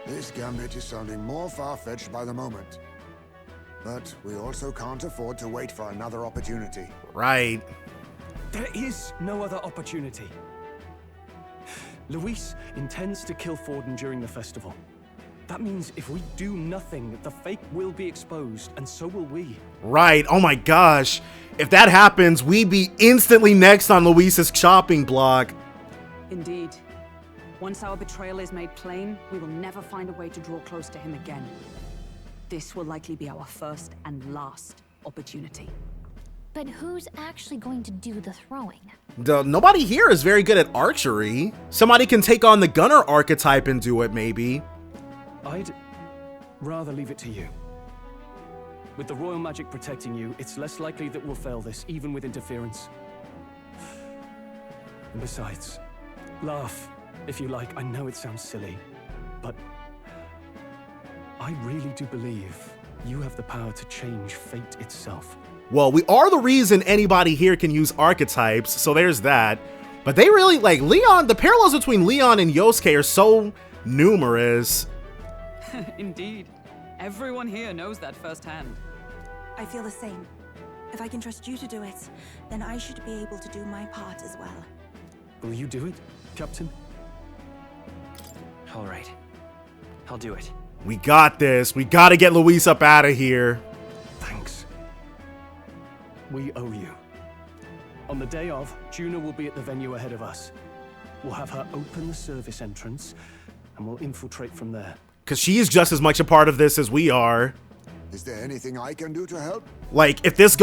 This gambit is sounding more far-fetched by the moment. But we also can't afford to wait for another opportunity. Right. There is no other opportunity. Luis intends to kill Forden during the festival. That means if we do nothing, the fake will be exposed, and so will we. Right. Oh my gosh. If that happens, we'd be instantly next on Luis's chopping block. Indeed. Once our betrayal is made plain, we will never find a way to draw close to him again. This will likely be our first and last opportunity. But who's actually going to do the throwing? Nobody here is very good at archery. Somebody can take on the gunner archetype and do it, maybe. I'd rather leave it to you. With the royal magic protecting you, it's less likely that we'll fail this, even with interference. And besides, laugh if you like. I know it sounds silly, but I really do believe you have the power to change fate itself. Well, we are the reason anybody here can use archetypes, so there's that. But they really, like, Leon, the parallels between Leon and Yosuke are so numerous. Indeed. Everyone here knows that firsthand. I feel the same. If I can trust you to do it, then I should be able to do my part as well. Will you do it, Captain? All right. I'll do it. We got this. We gotta get Luis up out of here. Thanks. We owe you. On the day of, Juna will be at the venue ahead of us. We'll have her open the service entrance, and we'll infiltrate from there. Because she is just as much a part of this as we are. Is there anything I can do to help? Like, if this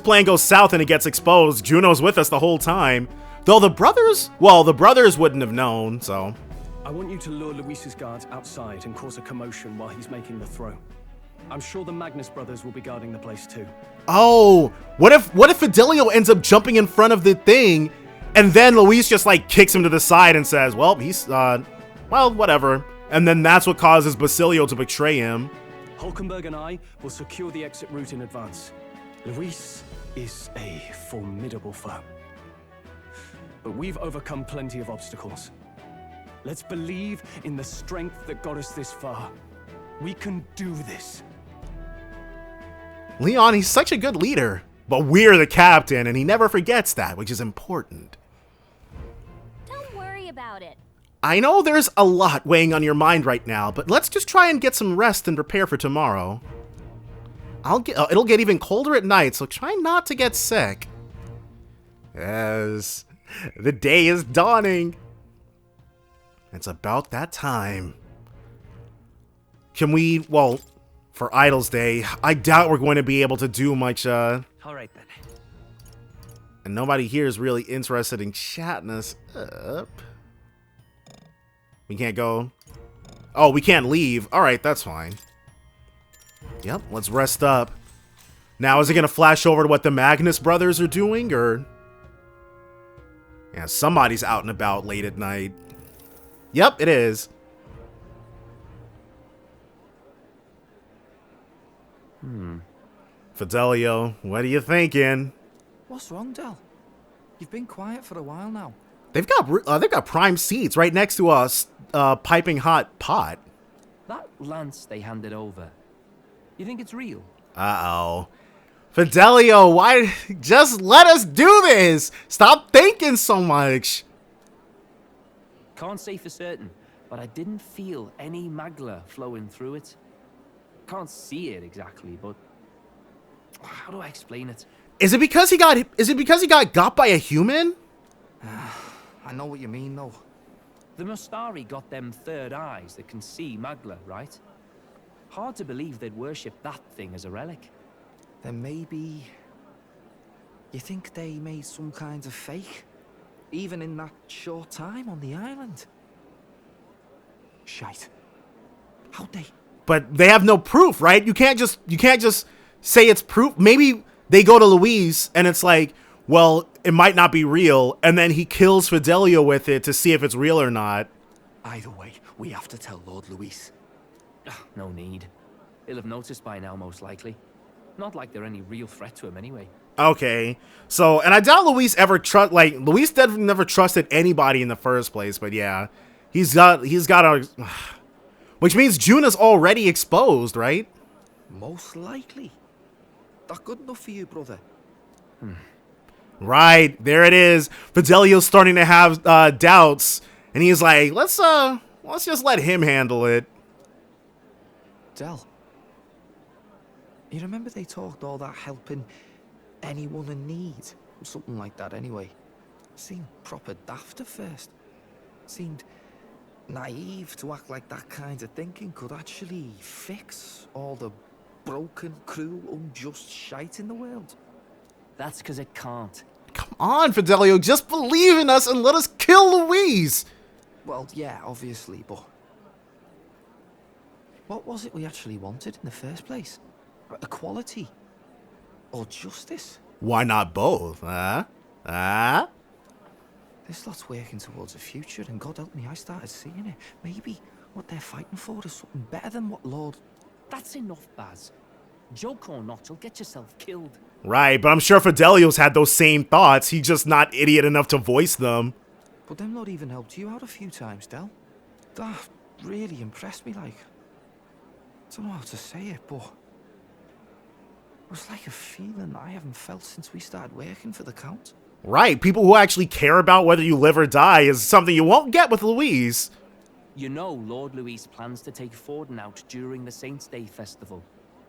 plan goes south and it gets exposed, Juno's with us the whole time. Though the brothers wouldn't have known, so. I want you to lure Luis's guards outside and cause a commotion while he's making the throw. I'm sure the Magnus brothers will be guarding the place too. Oh, what if Fidelio ends up jumping in front of the thing, and then Luis just like kicks him to the side and says, well, he's, well, whatever. And then that's what causes Basilio to betray him. Hulkenberg and I will secure the exit route in advance. Luis is a formidable foe. But we've overcome plenty of obstacles. Let's believe in the strength that got us this far. We can do this. Leon, he's such a good leader. But we're the captain, and he never forgets that, which is important. Don't worry about it. I know there's a lot weighing on your mind right now, but let's just try and get some rest and prepare for tomorrow. It'll get even colder at night, so try not to get sick. Yes, the day is dawning. It's about that time. Can we, well, for Idol's Day, I doubt we're going to be able to do much, All right then. And nobody here is really interested in chatting us up. We can't go. Oh, we can't leave. All right, that's fine. Yep, let's rest up. Now, is it going to flash over to what the Magnus brothers are doing, or? Yeah, somebody's out and about late at night. Yep, it is. Fidelio, what are you thinking? What's wrong, Del? You've been quiet for a while now. They've got prime seats right next to a piping hot pot. That lance they handed over, you think it's real? Uh-oh. Fidelio, why? Just let us do this! Stop thinking so much! Can't say for certain, but I didn't feel any magla flowing through it. Can't see it exactly, but how do I explain it? Is it because he got by a human? I know what you mean, though. The Mustari got them third eyes that can see magla, right? Hard to believe they'd worship that thing as a relic. Then maybe... You think they made some kind of fake? Even in that short time on the island? Shite. How'd they? But they have no proof, right? You can't just say it's proof. Maybe they go to Luis and it's like, well, it might not be real, and then he kills Fidelio with it to see if it's real or not. Either way, we have to tell Lord Luis. No need. He'll have noticed by now, most likely. Not like they're any real threat to him anyway. Okay. So, and I doubt Luis Luis definitely never trusted anybody in the first place, but yeah. He's got a... Which means Juna's already exposed, right? Most likely. That good enough for you, brother? Right, there it is. Fidelio's starting to have doubts, and he's like, let's just let him handle it. Del, you remember they talked all that helping anyone in need? Something like that anyway. Seemed proper daft at first. Seemed naive to act like that kind of thinking could actually fix all the broken, cruel, unjust shite in the world. That's because it can't. Come on, Fidelio, just believe in us and let us kill Luis. Well, yeah, obviously, but what was it we actually wanted in the first place? Equality? Or justice? Why not both, huh? This lot's working towards a future, and God help me, I started seeing it. Maybe what they're fighting for is something better than what Lord... That's enough, Baz. Joke or not, you'll get yourself killed. Right, but I'm sure Fidelio's had those same thoughts. He's just not idiot enough to voice them. But them not even helped you out a few times, Del. That really impressed me, like... I don't know how to say it, but... It was like a feeling I haven't felt since we started working for the Count. Right, people who actually care about whether you live or die is something you won't get with Luis. You know Lord Luis plans to take Forden out during the Saints' Day festival.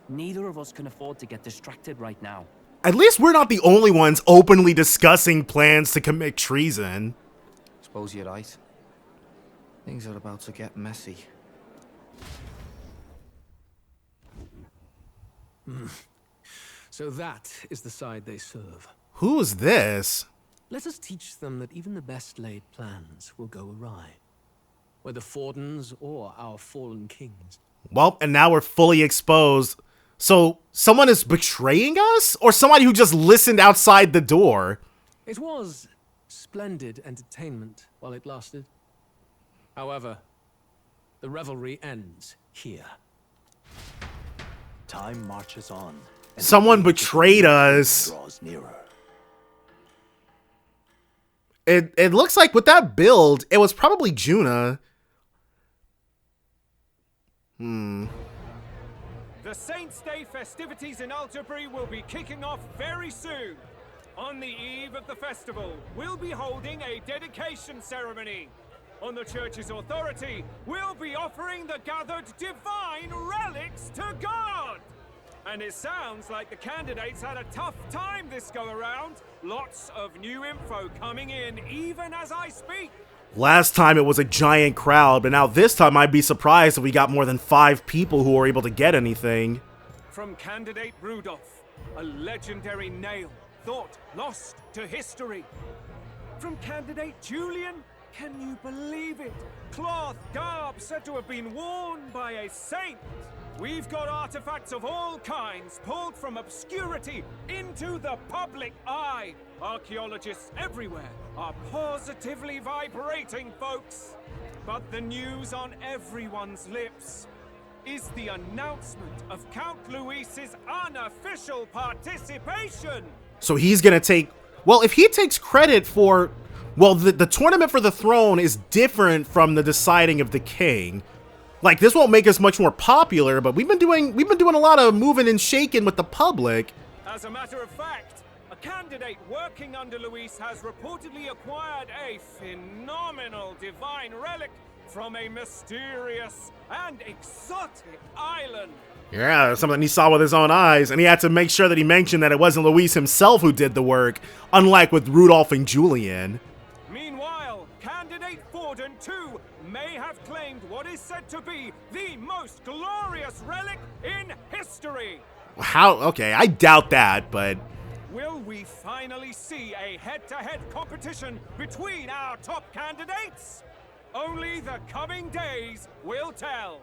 Neither of us can afford to get distracted right now. At least we're not the only ones openly discussing plans to commit treason. Suppose you're right. Things are about to get messy. So that is the side they serve. Who is this? Let us teach them that even the best laid plans will go awry. Whether Fordens or our fallen kings. Well, and now we're fully exposed. So, someone is betraying us? Or somebody who just listened outside the door? It was splendid entertainment while it lasted. However, the revelry ends here. Time marches on. Someone betrayed us. Draws nearer. It looks like with that build, it was probably Juna. The Saints' Day festivities in Alderbury will be kicking off very soon. On the eve of the festival, we'll be holding a dedication ceremony. On the church's authority, we'll be offering the gathered divine relics to God. And it sounds like the candidates had a tough time this go around. Lots of new info coming in even as I speak. Last time it was a giant crowd, but now this time I'd be surprised if we got more than 5 people who were able to get anything. From candidate Rudolph, a legendary nail, thought lost to history. From candidate Julian, can you believe it? Cloth garb said to have been worn by a saint. We've got artifacts of all kinds pulled from obscurity into the public eye. Archaeologists everywhere are positively vibrating, folks. But the news on everyone's lips is the announcement of Count Luis's unofficial participation. So he's gonna take... Well, if he takes credit for Well, the tournament for the throne is different from the deciding of the king. Like, this won't make us much more popular, but we've been doing a lot of moving and shaking with the public. As a matter of fact, a candidate working under Luis has reportedly acquired a phenomenal divine relic from a mysterious and exotic island. Yeah, something he saw with his own eyes, and he had to make sure that he mentioned that it wasn't Luis himself who did the work, unlike with Rudolph and Julian. Meanwhile, candidate Forden too may have claimed what is said to be the most glorious relic in history. How? Okay, I doubt that, but... Will we finally see a head-to-head competition between our top candidates? Only the coming days will tell.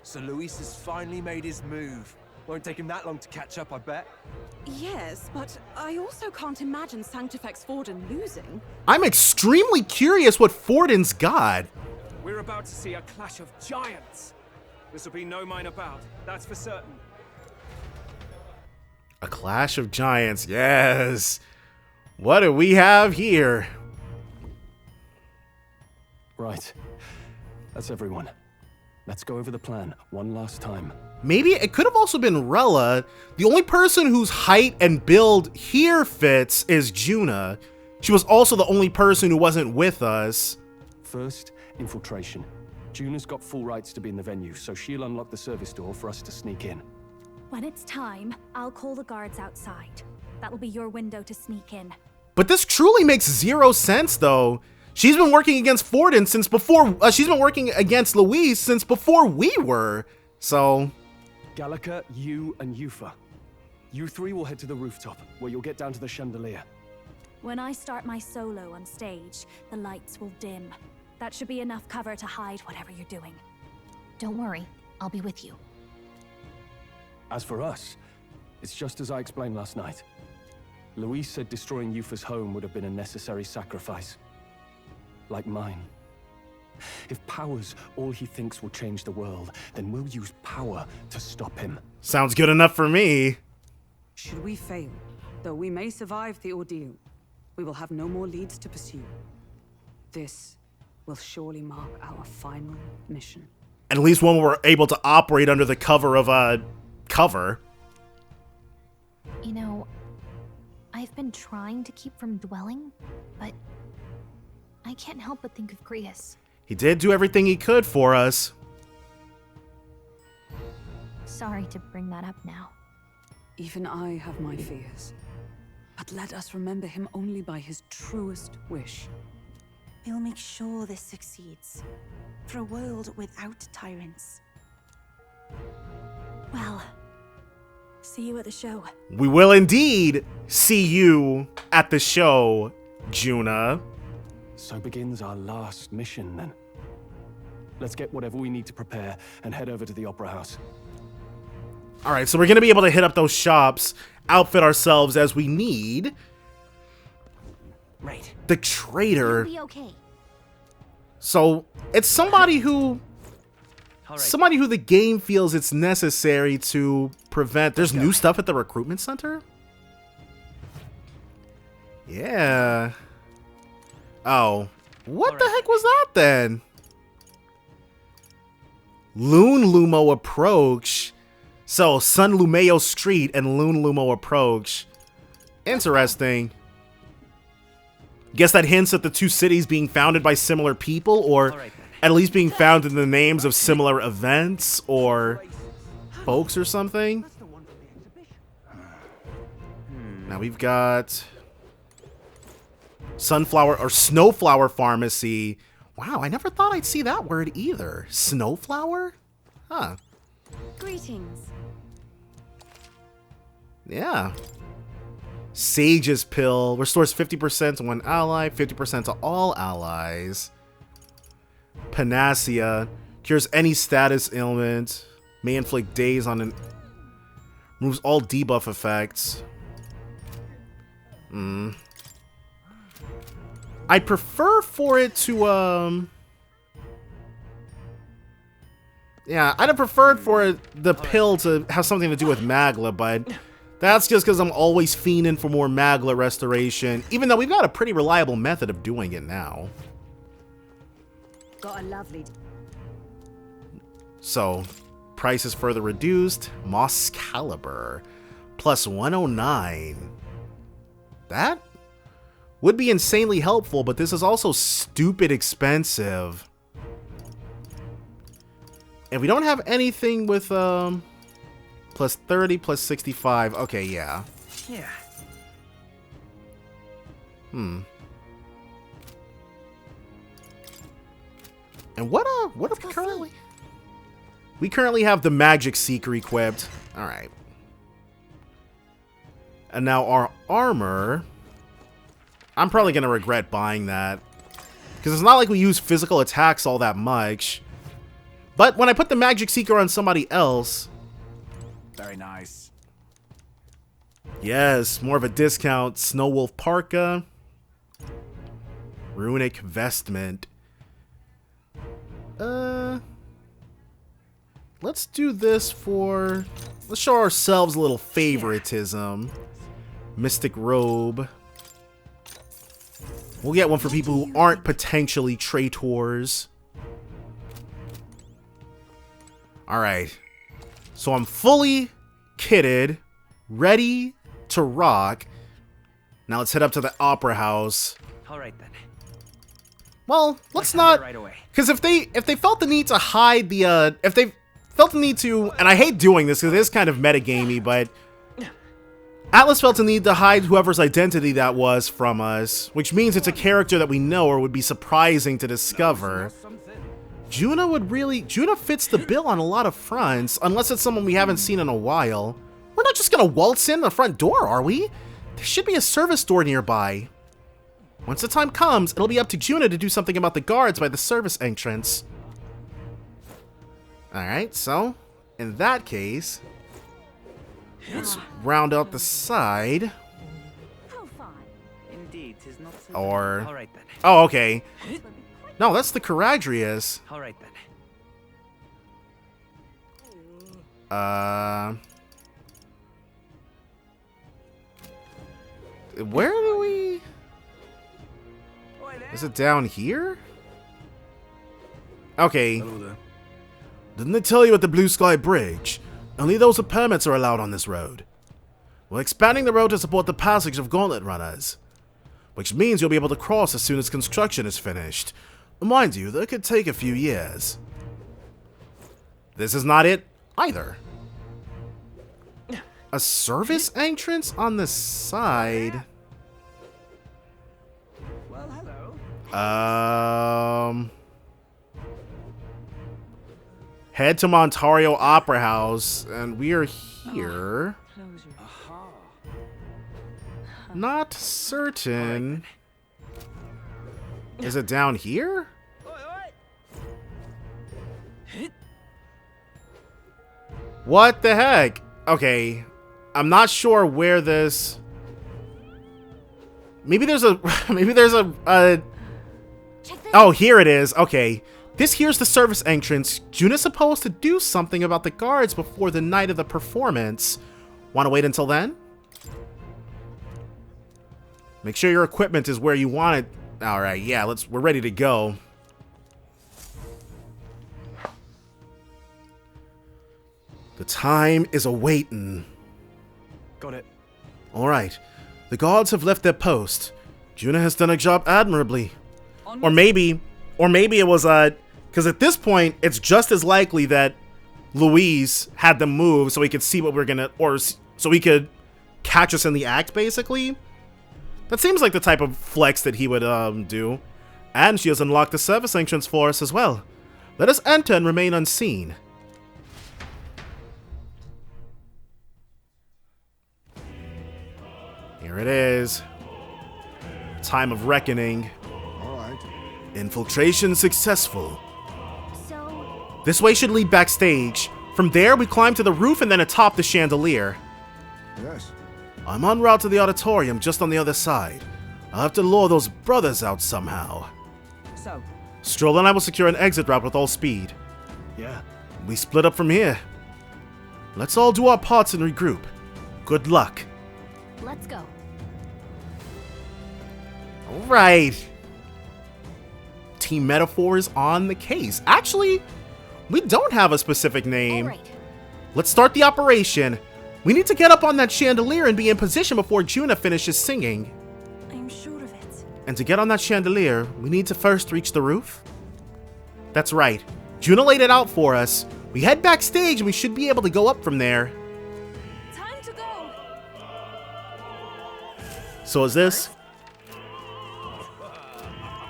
So Luis has finally made his move. Won't take him that long to catch up, I bet. Yes, but I also can't imagine Sanctifex Forden losing. I'm extremely curious what Forden's got. We're about to see a clash of giants. This will be no minor bout, that's for certain. A clash of giants, yes. What do we have here? Right. That's everyone. Let's go over the plan one last time. Maybe it could have also been Rella. The only person whose height and build here fits is Juna. She was also the only person who wasn't with us. First, infiltration. Juna's got full rights to be in the venue, so she'll unlock the service door for us to sneak in. When it's time, I'll call the guards outside. That'll be your window to sneak in. But this truly makes zero sense, though. She's been working against Forden since before. She's been working against Luis since before we were. So, Gallica, you, and Yufa. You three will head to the rooftop, where you'll get down to the chandelier. When I start my solo on stage, the lights will dim. That should be enough cover to hide whatever you're doing. Don't worry, I'll be with you. As for us, it's just as I explained last night. Luis said destroying Yufa's home would have been a necessary sacrifice. Like mine. If power's all he thinks will change the world, then we'll use power to stop him. Sounds good enough for me. Should we fail, though we may survive the ordeal, we will have no more leads to pursue. This will surely mark our final mission. At least when we're able to operate under the cover of a cover. You know, I've been trying to keep from dwelling, but I can't help but think of Grius. He did do everything he could for us. Sorry to bring that up now. Even I have my fears. But let us remember him only by his truest wish. We'll make sure this succeeds. For a world without tyrants. Well, see you at the show. We will indeed see you at the show, Juna. So begins our last mission, then. Let's get whatever we need to prepare and head over to the Opera House. All right, so we're going to be able to hit up those shops, outfit ourselves as we need. Right. The traitor. It'll be okay. So it's somebody who... Somebody who the game feels it's necessary to prevent... There's new stuff at the recruitment center? Yeah. Oh. What the heck was that then? Loon Lumo Approach. So, Sun Lumeo Street and Loon Lumo Approach. Interesting. Guess that hints at the two cities being founded by similar people, or at least being found in the names of similar events or folks or something. Now we've got Sunflower or Snowflower Pharmacy. Wow, I never thought I'd see that word either. Snowflower? Huh. Greetings. Yeah. Sage's Pill restores 50% to one ally, 50% to all allies. Panacea cures any status ailment, may inflict daze on an... removes all debuff effects. I prefer for it to, yeah, I'd have preferred for the pill to have something to do with Magla, but That's just because I'm always fiending for more maglet restoration, even though we've got a pretty reliable method of doing it now. Got a lovely... So, price is further reduced. Moss Caliber, plus 109. That would be insanely helpful, but this is also stupid expensive. And we don't have anything with, plus 30, plus 65. Okay, yeah. Yeah. And what if currently? We currently have the Magic Seeker equipped. Alright. And now our armor... I'm probably going to regret buying that. Because it's not like we use physical attacks all that much. But when I put the Magic Seeker on somebody else... Very nice. Yes, more of a discount. Snow Wolf Parka. Runic Vestment. Let's do this for... Let's show ourselves a little favoritism. Mystic Robe. We'll get one for people who aren't potentially traitors. Alright. So I'm fully kitted, ready to rock. Now let's head up to the Opera House. Alright then. Well, let's not... Because if they felt the need to hide the... if they felt the need to... And I hate doing this because it is kind of metagamey, but... Atlus felt the need to hide whoever's identity that was from us, which means it's a character that we know or would be surprising to discover. Juna fits the bill on a lot of fronts, unless it's someone we haven't seen in a while. We're not just gonna waltz in the front door, are we? There should be a service door nearby. Once the time comes, it'll be up to Juna to do something about the guards by the service entrance. Alright, so, in that case... Let's round out the side. Indeed, 'tis not so Or... All right then. Oh, okay. No, that's the Caradrius. All right then. Where do we... Is it down here? Okay. Didn't they tell you at the Blue Sky Bridge? Only those with permits are allowed on this road. We're expanding the road to support the passage of gauntlet runners, which means you'll be able to cross as soon as construction is finished. Mind you, that could take a few years. This is not it either. A service entrance on the side? Well, hello. Head to Montario Opera House, and we are here. Not certain. Is it down here? What the heck? Okay, I'm not sure where this... Maybe there's a... Oh, here it is. Okay. This here's the service entrance. Juna's supposed to do something about the guards before the night of the performance. Want to wait until then? Make sure your equipment is where you want it. All right, yeah, we're ready to go. The time is a-waitin'. Got it. All right. The guards have left their post. Juna has done a job admirably. Or maybe it was because at this point, it's just as likely that Louise had them move so he could see what we're gonna, or so he could catch us in the act, basically. That seems like the type of flex that he would do. And she has unlocked the service entrance for us as well. Let us enter and remain unseen. Here it is. Time of reckoning. All right. Infiltration successful. This way should lead backstage. From there, we climb to the roof and then atop the chandelier. Yes. I'm en route to the auditorium just on the other side. I'll have to lure those brothers out somehow. So? Stroll and I will secure an exit route with all speed. Yeah. We split up from here. Let's all do our parts and regroup. Good luck. Let's go. All right. Team Metaphor is on the case. Actually, we don't have a specific name. All right. Let's start the operation. We need to get up on that chandelier and be in position before Juna finishes singing. I'm sure of it. And to get on that chandelier, we need to first reach the roof. That's right. Juna laid it out for us. We head backstage and we should be able to go up from there. Time to go. So is this?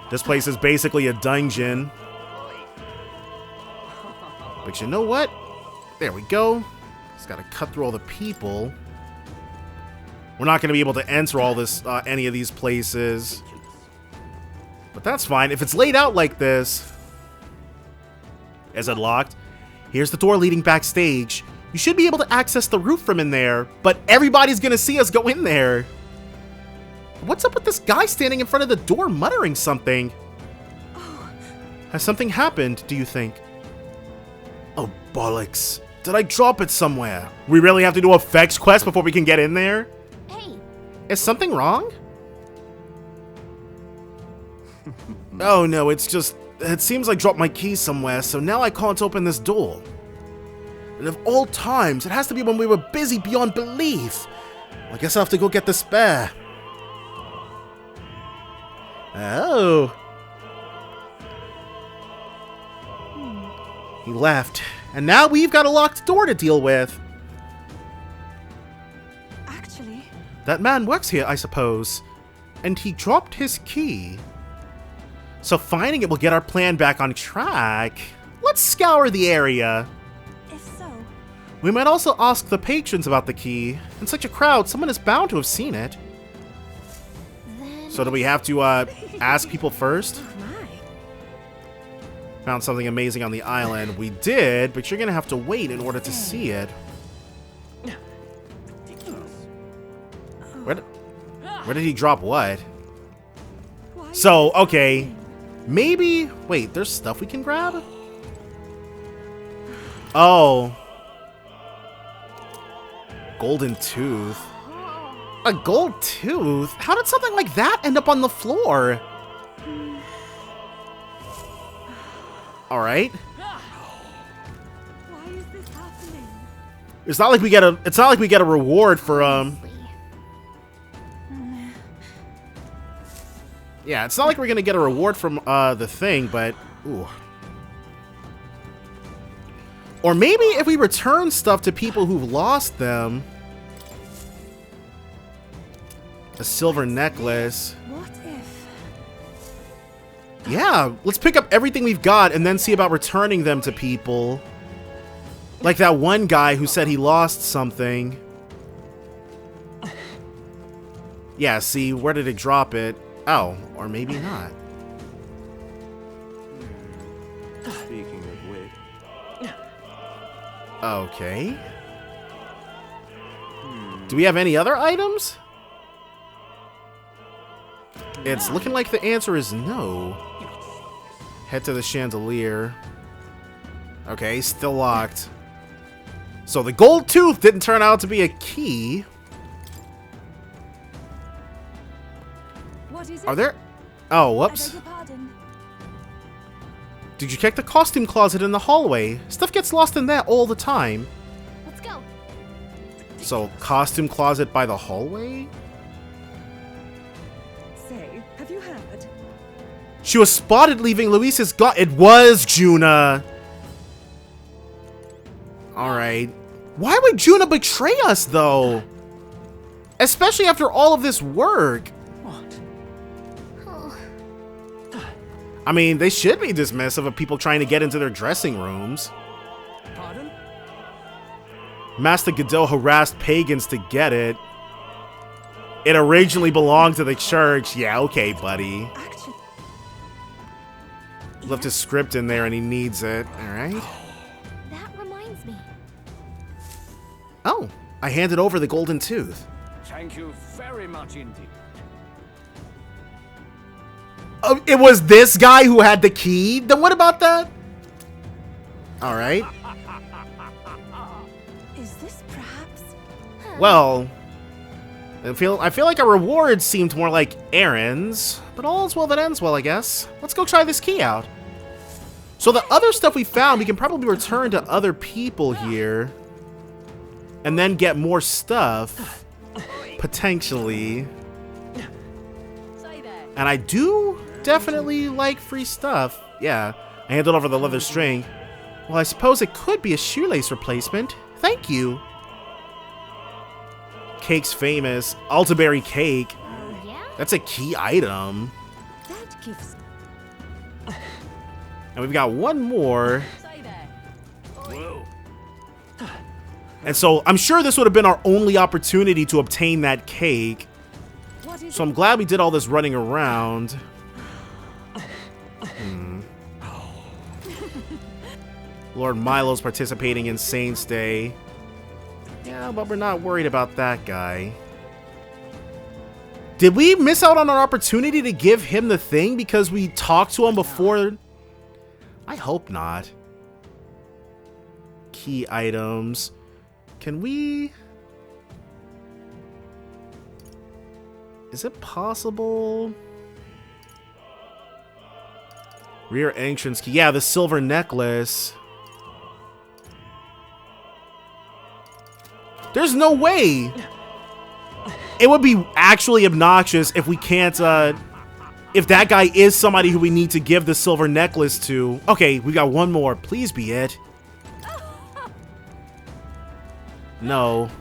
This place is basically a dungeon. But you know what? There we go. Just gotta cut through all the people. We're not gonna be able to enter all this, any of these places. But that's fine. If it's laid out like this. Is it locked? Here's the door leading backstage. You should be able to access the roof from in there, but everybody's gonna see us go in there. What's up with this guy standing in front of the door muttering something? Has something happened, do you think? Oh, bollocks. Did I drop it somewhere? We really have to do a Vex quest before we can get in there? Hey. Is something wrong? Oh no, it's just... It seems I dropped my keys somewhere, so now I can't open this door. And of all times, it has to be when we were busy beyond belief. I guess I'll have to go get the spare. Oh. He left. And now we've got a locked door to deal with. Actually... That man works here, I suppose. And he dropped his key. So finding it will get our plan back on track. Let's scour the area. If so... We might also ask the patrons about the key. In such a crowd, someone is bound to have seen it. So do we have to ask people first? Found something amazing on the island. We did, but you're gonna have to wait in order to see it. Where did he drop what? So, okay. Maybe... Wait, there's stuff we can grab? Oh. Golden tooth. A gold tooth? How did something like that end up on the floor? Alright. Why is this happening? It's not like we get a reward for Yeah, it's not like we're gonna get a reward from the thing, but ooh. Or maybe if we return stuff to people who've lost them. A silver necklace. What if? Yeah, let's pick up everything we've got and then see about returning them to people. Like that one guy who said he lost something. Yeah, see, where did it drop it? Oh, or maybe not. Speaking of which... Okay. Do we have any other items? It's looking like the answer is no. Head to the chandelier. Okay, still locked. So the gold tooth didn't turn out to be a key. What is it? Are there... Oh, whoops. Did you check the costume closet in the hallway? Stuff gets lost in there all the time. Let's go. So, costume closet by the hallway? Say, have you heard? She was spotted leaving Luis's It was Juna. Alright. Why would Juna betray us, though? Especially after all of this work. I mean, they should be dismissive of people trying to get into their dressing rooms. Pardon? Master Godot harassed pagans to get it. It originally belonged to the church. Yeah, okay, buddy. Left his script in there and he needs it. Alright. That reminds me. Oh, I handed over the golden tooth. Thank you very much indeed. Oh, it was this guy who had the key? Then what about that? Alright. Is this perhaps? Well, I feel like our rewards seemed more like errands, but all's well that ends well, I guess. Let's go try this key out. So the other stuff we found, we can probably return to other people here, and then get more stuff, potentially. And I do definitely like free stuff. Yeah, I handed over the leather string. Well, I suppose it could be a shoelace replacement. Thank you. Cake's famous. Altaberry cake. Oh, yeah? That's a key item. That gives. And we've got one more. And so I'm sure this would have been our only opportunity to obtain that cake. So I'm glad we did all this running around. Lord Milo's participating in Saints Day. Yeah, but we're not worried about that guy. Did we miss out on our opportunity to give him the thing because we talked to him before? I hope not. Key items. Can we... Is it possible? Rear entrance key. Yeah, the silver necklace. There's no way. It would be actually obnoxious if we can't, if that guy is somebody who we need to give the silver necklace to. Okay, we got one more. Please be it. No.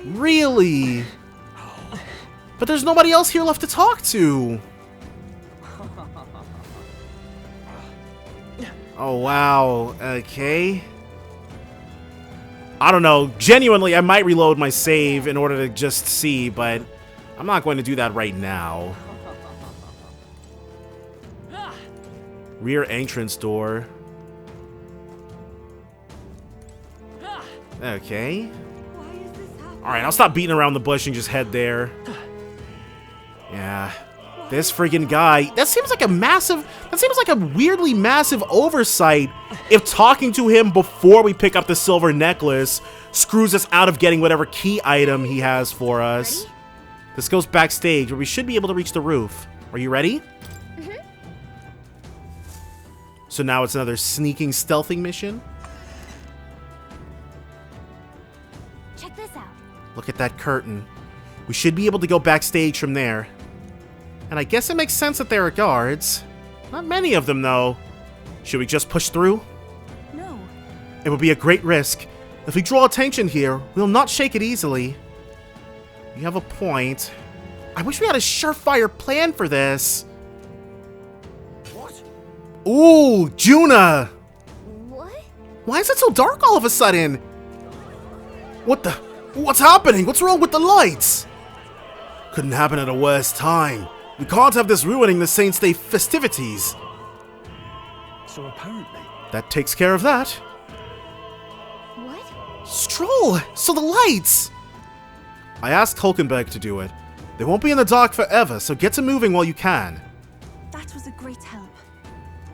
Really? But there's nobody else here left to talk to. Oh, wow. Okay. I don't know. Genuinely, I might reload my save in order to just see, but I'm not going to do that right now. Rear entrance door. Okay. Alright, I'll stop beating around the bush and just head there. Yeah. This friggin' guy. That seems like a weirdly massive oversight if talking to him before we pick up the silver necklace screws us out of getting whatever key item he has for us. This goes backstage where we should be able to reach the roof. Are you ready? So now it's another sneaking, stealthing mission. Check this out. Look at that curtain. We should be able to go backstage from there. And I guess it makes sense that there are guards. Not many of them, though. Should we just push through? No. It would be a great risk. If we draw attention here, we'll not shake it easily. You have a point. I wish we had a surefire plan for this. What? Ooh, Juna! What? Why is it so dark all of a sudden? What's happening? What's wrong with the lights? Couldn't happen at a worse time. We can't have this ruining the Saints' Day festivities. So apparently... That takes care of that. What? Stroll! So the lights! I asked Hulkenberg to do it. They won't be in the dark forever, so get to moving while you can. That was a great help.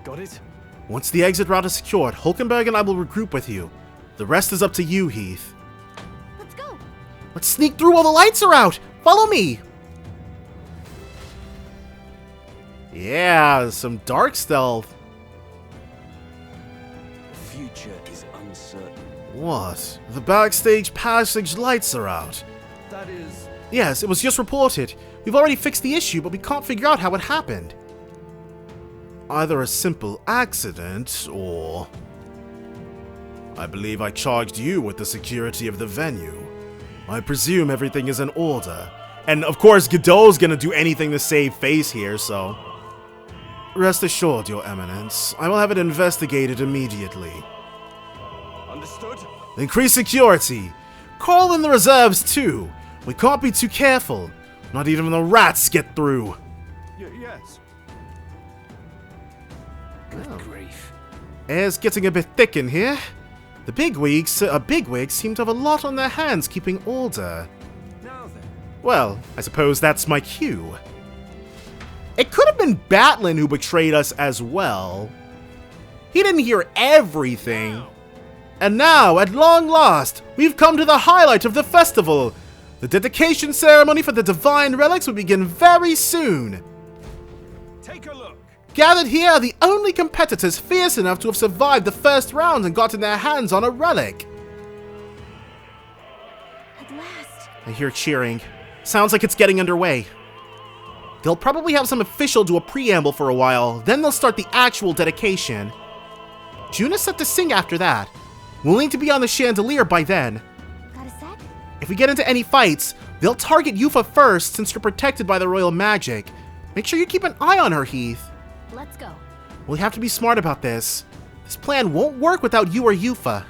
Got it? Once the exit route is secured, Hulkenberg and I will regroup with you. The rest is up to you, Heath. Let's go. Let's sneak through while the lights are out! Follow me! Yeah, some dark stealth. The future is uncertain. What? The backstage passage lights are out. That is... Yes, it was just reported. We've already fixed the issue, but we can't figure out how it happened. Either a simple accident, or... I believe I charged you with the security of the venue. I presume everything is in order. And of course, Godot's gonna do anything to save face here, so... Rest assured, Your Eminence. I will have it investigated immediately. Understood? Increase security. Call in the reserves, too. We can't be too careful. Not even the rats get through. Yes. Good grief. Air's getting a bit thick in here. The bigwigs seem to have a lot on their hands keeping order. Now then. Well, I suppose that's my cue. It could have been Batlin who betrayed us as well. He didn't hear everything. And now, at long last, we've come to the highlight of the festival. The dedication ceremony for the divine relics will begin very soon. Take a look. Gathered here are the only competitors fierce enough to have survived the first round and gotten their hands on a relic. At last. I hear cheering. Sounds like it's getting underway. They'll probably have some official do a preamble for a while, then they'll start the actual dedication. June is set to sing after that. We'll need to be on the chandelier by then. Got a set? If we get into any fights, they'll target Yufa first since you're protected by the royal magic. Make sure you keep an eye on her, Heath. Let's go. We'll have to be smart about this. This plan won't work without you or Yufa.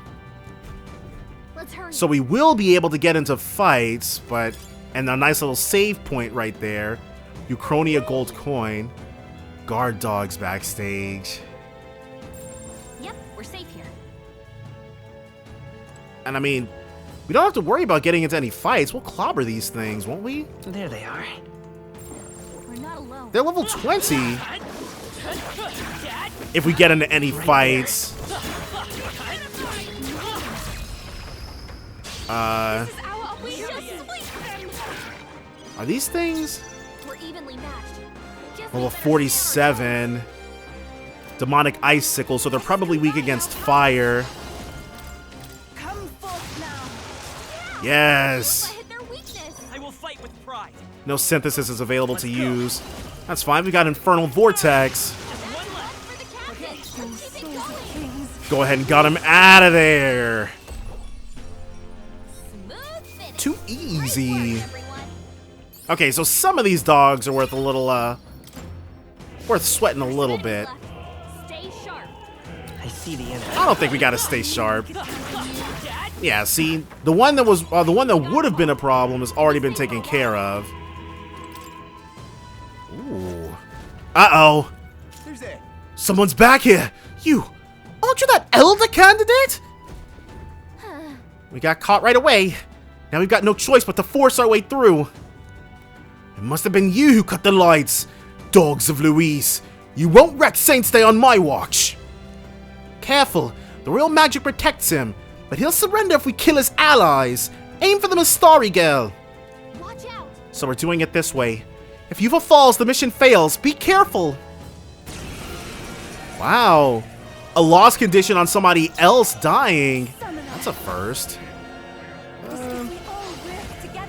Let's hurry. So we will be able to get into fights, but... And a nice little save point right there. Uchronia gold coin. Guard dogs backstage. Yep, we're safe here. And I mean, we don't have to worry about getting into any fights. We'll clobber these things, won't we? There they are. We're not alone. They're level 20. If we get into any fights. Are these things? We're evenly matched. Level 47. Demonic icicle, so they're probably weak against fire. Yes. I will fight with pride. No synthesis is available to use. That's fine. We got Infernal Vortex. Go ahead and got him out of there. Too easy. Okay, so some of these dogs are worth a little, worth sweating a little bit. I see the enemy. I don't think we gotta stay sharp. Yeah, see, the one that was, the one that would have been a problem has already been taken care of. Ooh. Uh-oh. Who's there? Someone's back here. Aren't you that elder candidate? We got caught right away. Now we've got no choice but to force our way through. It must have been you who cut the lights. Dogs of Louise. You won't wreck Saint's Day on my watch. Careful. The royal magic protects him, but he'll surrender if we kill his allies. Aim for the Mistari girl. Watch out. So we're doing it this way. If Yuva falls, the mission fails. Be careful. Wow. A loss condition on somebody else dying. That's a first.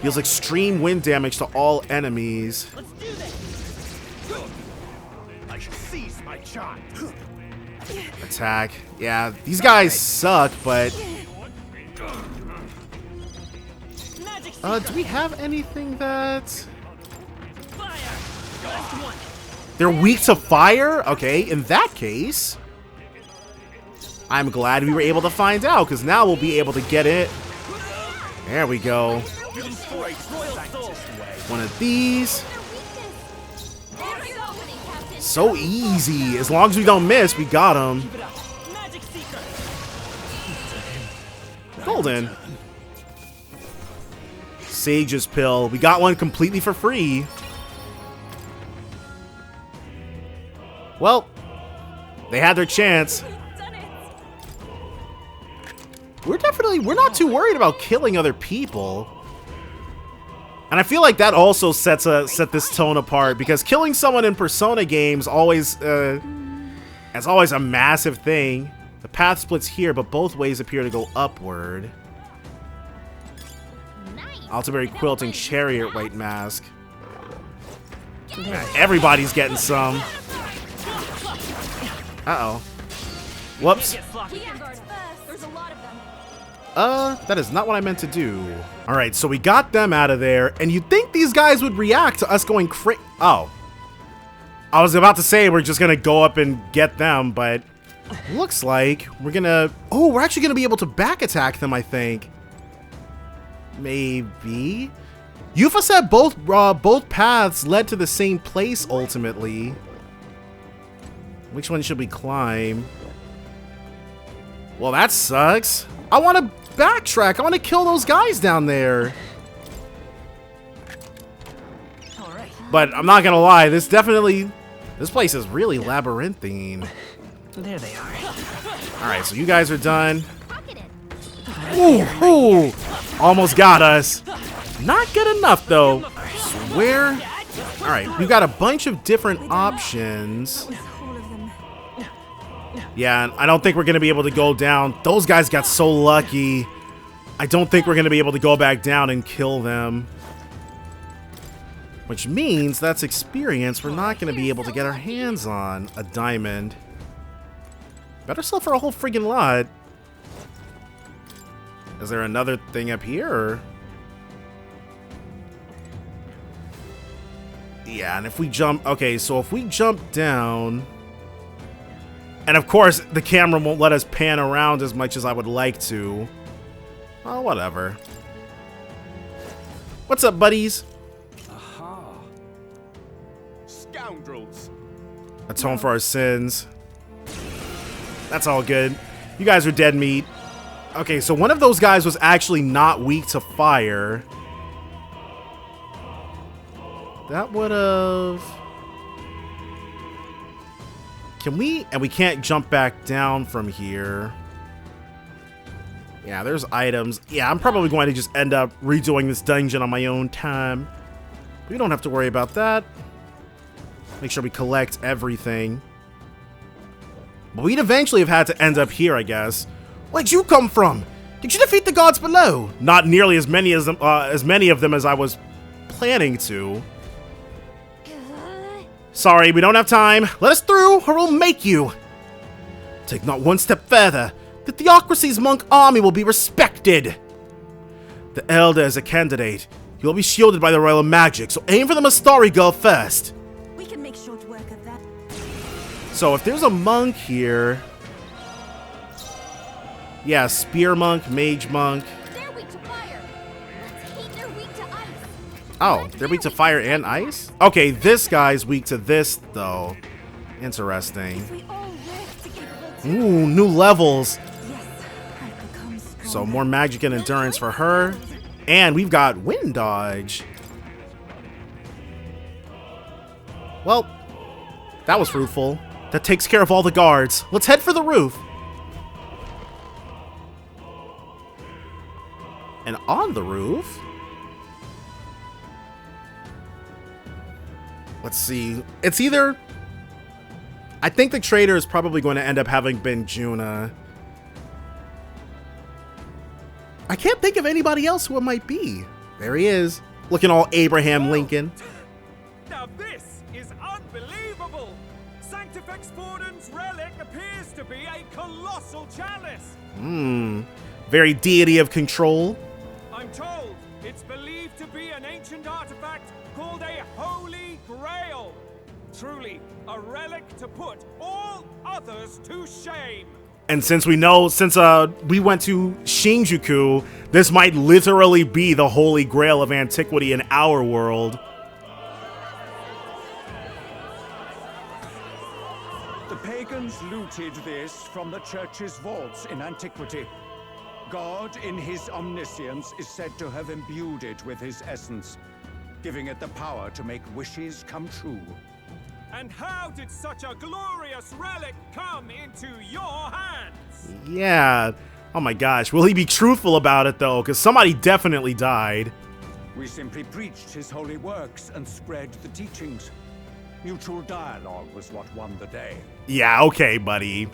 Deals extreme wind damage to all enemies. Let's do this. I should seize my chance. Attack. Yeah, these guys suck, but... do we have anything that... They're weak to fire? Okay, in that case... I'm glad we were able to find out, because now we'll be able to get it. There we go. One of these. So easy. As long as we don't miss, we got him. Golden. Sage's pill. We got one completely for free. Well, they had their chance. We're not too worried about killing other people. And I feel like that also set this tone apart, because killing someone in Persona games always is always a massive thing. The path splits here, but both ways appear to go upward. Altaberry Quilting Chariot White Mask. Man, everybody's getting some. Uh-oh. Whoops. That is not what I meant to do. Alright, so we got them out of there, and you'd think these guys would react to us going Oh. I was about to say we're just gonna go up and get them, but looks like we're gonna... Oh, we're actually gonna be able to back attack them, I think. Maybe? Yufa said both paths led to the same place, ultimately. Which one should we climb? Well, that sucks. I want to backtrack. I want to kill those guys down there. But I'm not going to lie. This place is really labyrinthine. There they are. Alright, so you guys are done. Ooh, almost got us. Not good enough, though. Where? All right, we've got a bunch of different options. Yeah, and I don't think we're going to be able to go down. Those guys got so lucky. I don't think we're going to be able to go back down and kill them. Which means that's experience we're not going to be able to get our hands on. A diamond. Better sell for a whole friggin' lot. Is there another thing up here? Or? Yeah, and if we jump... Okay, so if we jump down... And of course, the camera won't let us pan around as much as I would like to. Oh, whatever. What's up, buddies? Aha. Scoundrels. Atone for our sins. That's all good. You guys are dead meat. Okay, so one of those guys was actually not weak to fire. That would have... Can we... And we can't jump back down from here. Yeah, there's items. Yeah, I'm probably going to just end up redoing this dungeon on my own time. We don't have to worry about that. Make sure we collect everything. But we'd eventually have had to end up here, I guess. Where'd you come from? Did you defeat the gods below? Not nearly as many of them as I was planning to. Sorry, we don't have time. Let us through, or we'll make you. Take not one step further. The Theocracy's monk army will be respected. The Elder is a candidate. He will be shielded by the royal magic, so aim for the Mastari girl first. We can make short work of that. So if there's a monk here... Yeah, spear monk, mage monk. They're weak to fire. They're weak to ice. Oh, they're weak to fire and ice? Okay, this guy's weak to this, though. Interesting. Ooh, new levels. So more magic and endurance for her. And we've got wind dodge. Well, that was fruitful. That takes care of all the guards. Let's head for the roof. And on the roof... Let's see. It's either... I think the trader is probably going to end up having been Juna. I can't think of anybody else who it might be. There he is. Looking all Abraham Lincoln. Now this is unbelievable! Sanctifex Forden's relic appears to be a colossal chalice! Very deity of control. I'm told it's believed to be an ancient artifact called a Holy Grail. Truly, a relic to put all others to shame. And since we know, we went to Shinjuku, this might literally be the Holy Grail of antiquity in our world. The pagans looted this from the church's vaults in antiquity. God, in his omniscience, is said to have imbued it with his essence, giving it the power to make wishes come true. And how did such a glorious relic come into your hands? Yeah. Oh my gosh. Will he be truthful about it, though? Because somebody definitely died. We simply preached his holy works and spread the teachings. Mutual dialogue was what won the day. Yeah, okay, buddy.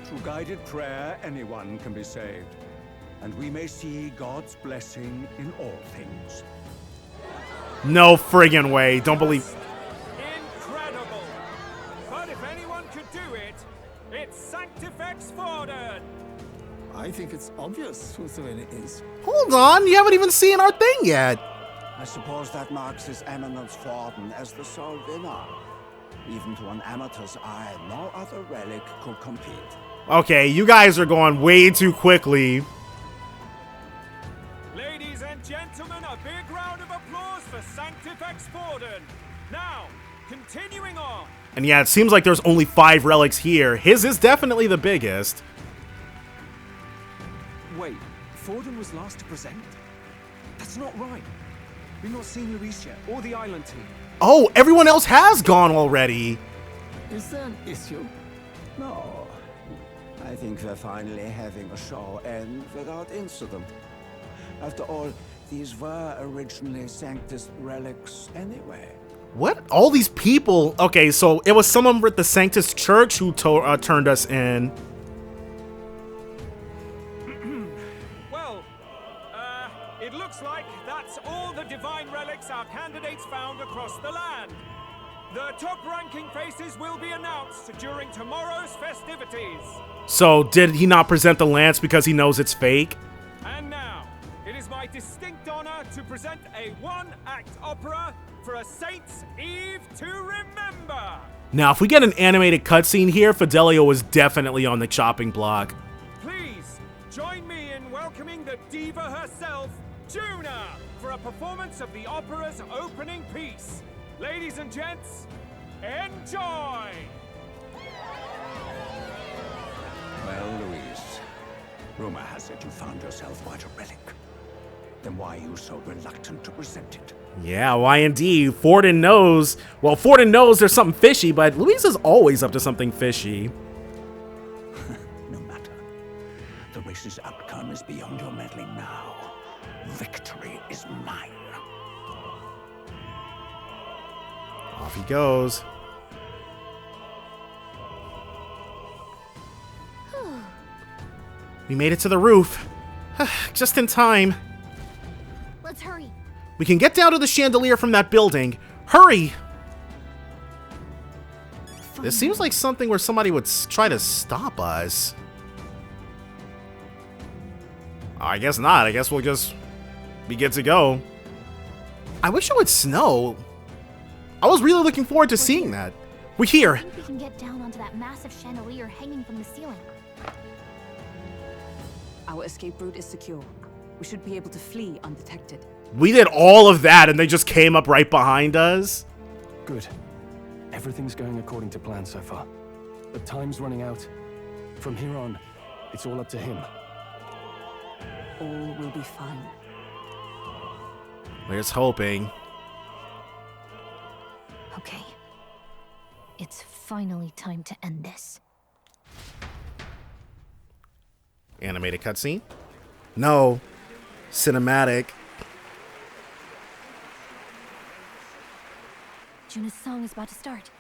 Through guided prayer, anyone can be saved. And we may see God's blessing in all things. No friggin' way. Don't believe... Incredible! But if anyone could do it, it's Sanctifex Forden! I think it's obvious whose doing it is. Hold on, you haven't even seen our thing yet. I suppose that marks His Eminence Forden as the sole winner. Even to an amateur's eye, no other relic could compete. Okay, you guys are going way too quickly. Ladies and gentlemen, a big round of applause for Sanctifex Forden. Now, continuing on. And yeah, it seems like there's only 5 relics here. His is definitely the biggest. Wait, Forden was last to present? That's not right. We've not seen Luis yet, or the island team. Oh, everyone else has gone already. Is there an issue? No. I I think we're finally having a show end without incident. After all, these were originally Sanctus relics anyway. What? All these people? Okay, so it was someone with the Sanctus Church who turned us in. Well, it looks like that's all the divine relics our candidates found across the land. The top-ranking faces will be announced during tomorrow's festivities. So, did he not present the lance because he knows it's fake? And now, it is my distinct honor to present a one-act opera for a Saint's Eve to remember. Now, if we get an animated cutscene here, Fidelio is definitely on the chopping block. Please, join me in welcoming the diva herself, Juna, for a performance of the opera's opening piece. Ladies and gents, enjoy! Well, Louise, rumor has it you found yourself quite a relic. Then why are you so reluctant to present it? Yeah, why indeed? Forden knows. Well, Forden knows there's something fishy, but Louise is always up to something fishy. No matter. The race's outcome is beyond your meddling now. Victory is mine. Off he goes. We made it to the roof. Just in time. Let's hurry. We can get down to the chandelier from that building. Hurry! This seems like something where somebody would try to stop us. I guess not. I guess we'll just be good to go. I wish it would snow. I was really looking forward to seeing that. We're here. I think we can get down onto that massive chandelier hanging from the ceiling. Our escape route is secure. We should be able to flee undetected. We did all of that and they just came up right behind us. Good. Everything's going according to plan so far. But time's running out. From here on, it's all up to him. All will be fine. We're just hoping. Okay. It's finally time to end this. Animated cutscene? No. Cinematic. Juna's song is about to start.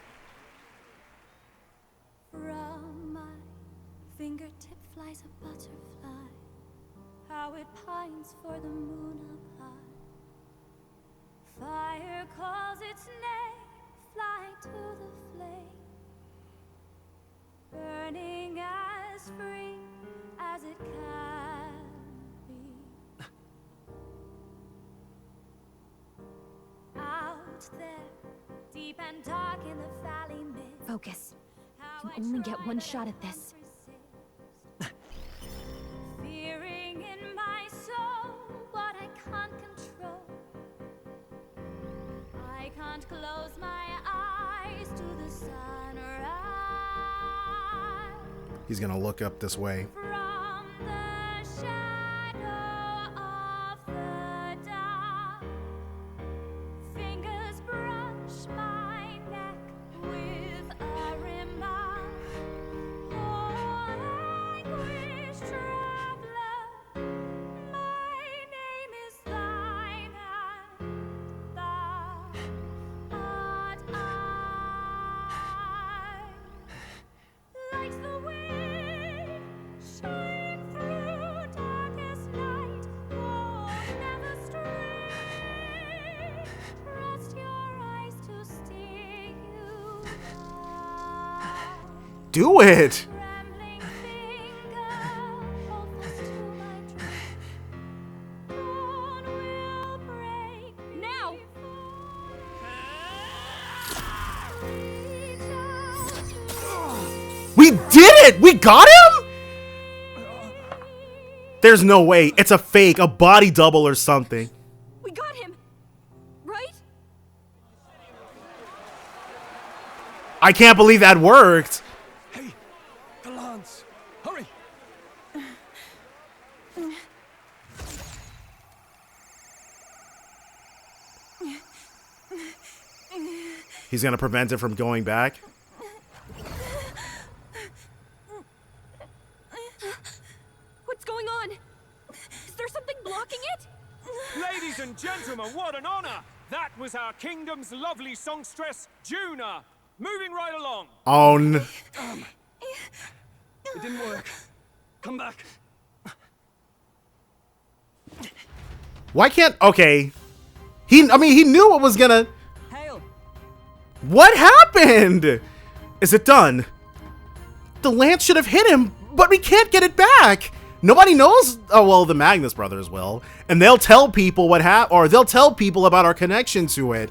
From my fingertip flies a butterfly, how it pines for the moon up high. Fire calls its name, flying to the flame, burning as free as it can be. Out there, deep and dark in the valley mid. Focus. You only get one shot at this. Fearing in my soul what I can't control. I can't close my eyes to the sunrise. He's gonna look up this way. From the shadow of the dark, fingers brush my neck with a remark. Oh, anguish traveler, my name is thine, and thou art I. Like the wind, shine through darkest night. Oh, never stray. Trust your eyes to steer you by. Do it! Trembling finger, hopeless to my dream. Dawn will break now. We did it! We got him?! There's no way. It's a fake, a body double or something. We got him, right? I can't believe that worked. Hey, the lance. Hurry. He's gonna prevent it from going back. Ladies and gentlemen, what an honor! That was our kingdom's lovely songstress, Juna. Moving right along. Oh, no. It didn't work. Come back. Why can't... Okay. I mean, he knew it was gonna... Hail. What happened? Is it done? The lance should have hit him, but we can't get it back. Nobody knows. Oh, well, the Magnus brothers will. And they'll tell people what happened, or they'll tell people about our connection to it.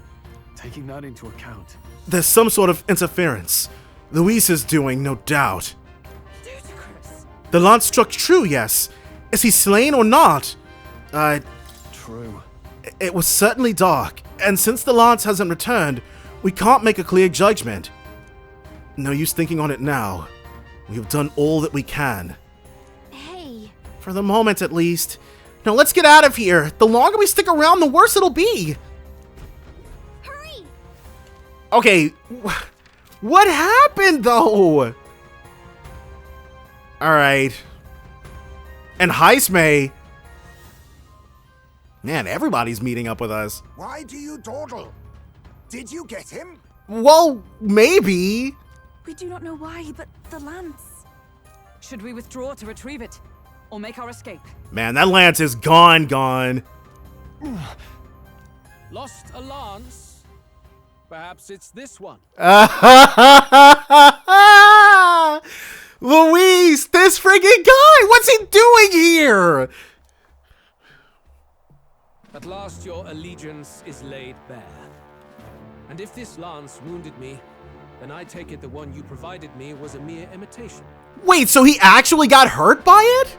Taking that into account. There's some sort of interference. Luis is doing, no doubt. The lance struck true, yes. Is he slain or not? True. It was certainly dark, and since the lance hasn't returned, we can't make a clear judgment. No use thinking on it now. We have done all that we can. Hey. For the moment, at least. Now let's get out of here. The longer we stick around, the worse it'll be. Hurry! Okay, what happened, though? Alright. And Heismay. Man, everybody's meeting up with us. Why do you dawdle? Did you get him? Well, maybe. We do not know why, but the lance. Should we withdraw to retrieve it? Or make our escape? Man, that lance is gone. Lost a lance? Perhaps it's this one. Luis, this friggin' guy! What's he doing here? At last your allegiance is laid bare. And if this lance wounded me, then I take it the one you provided me was a mere imitation. Wait, so he actually got hurt by it?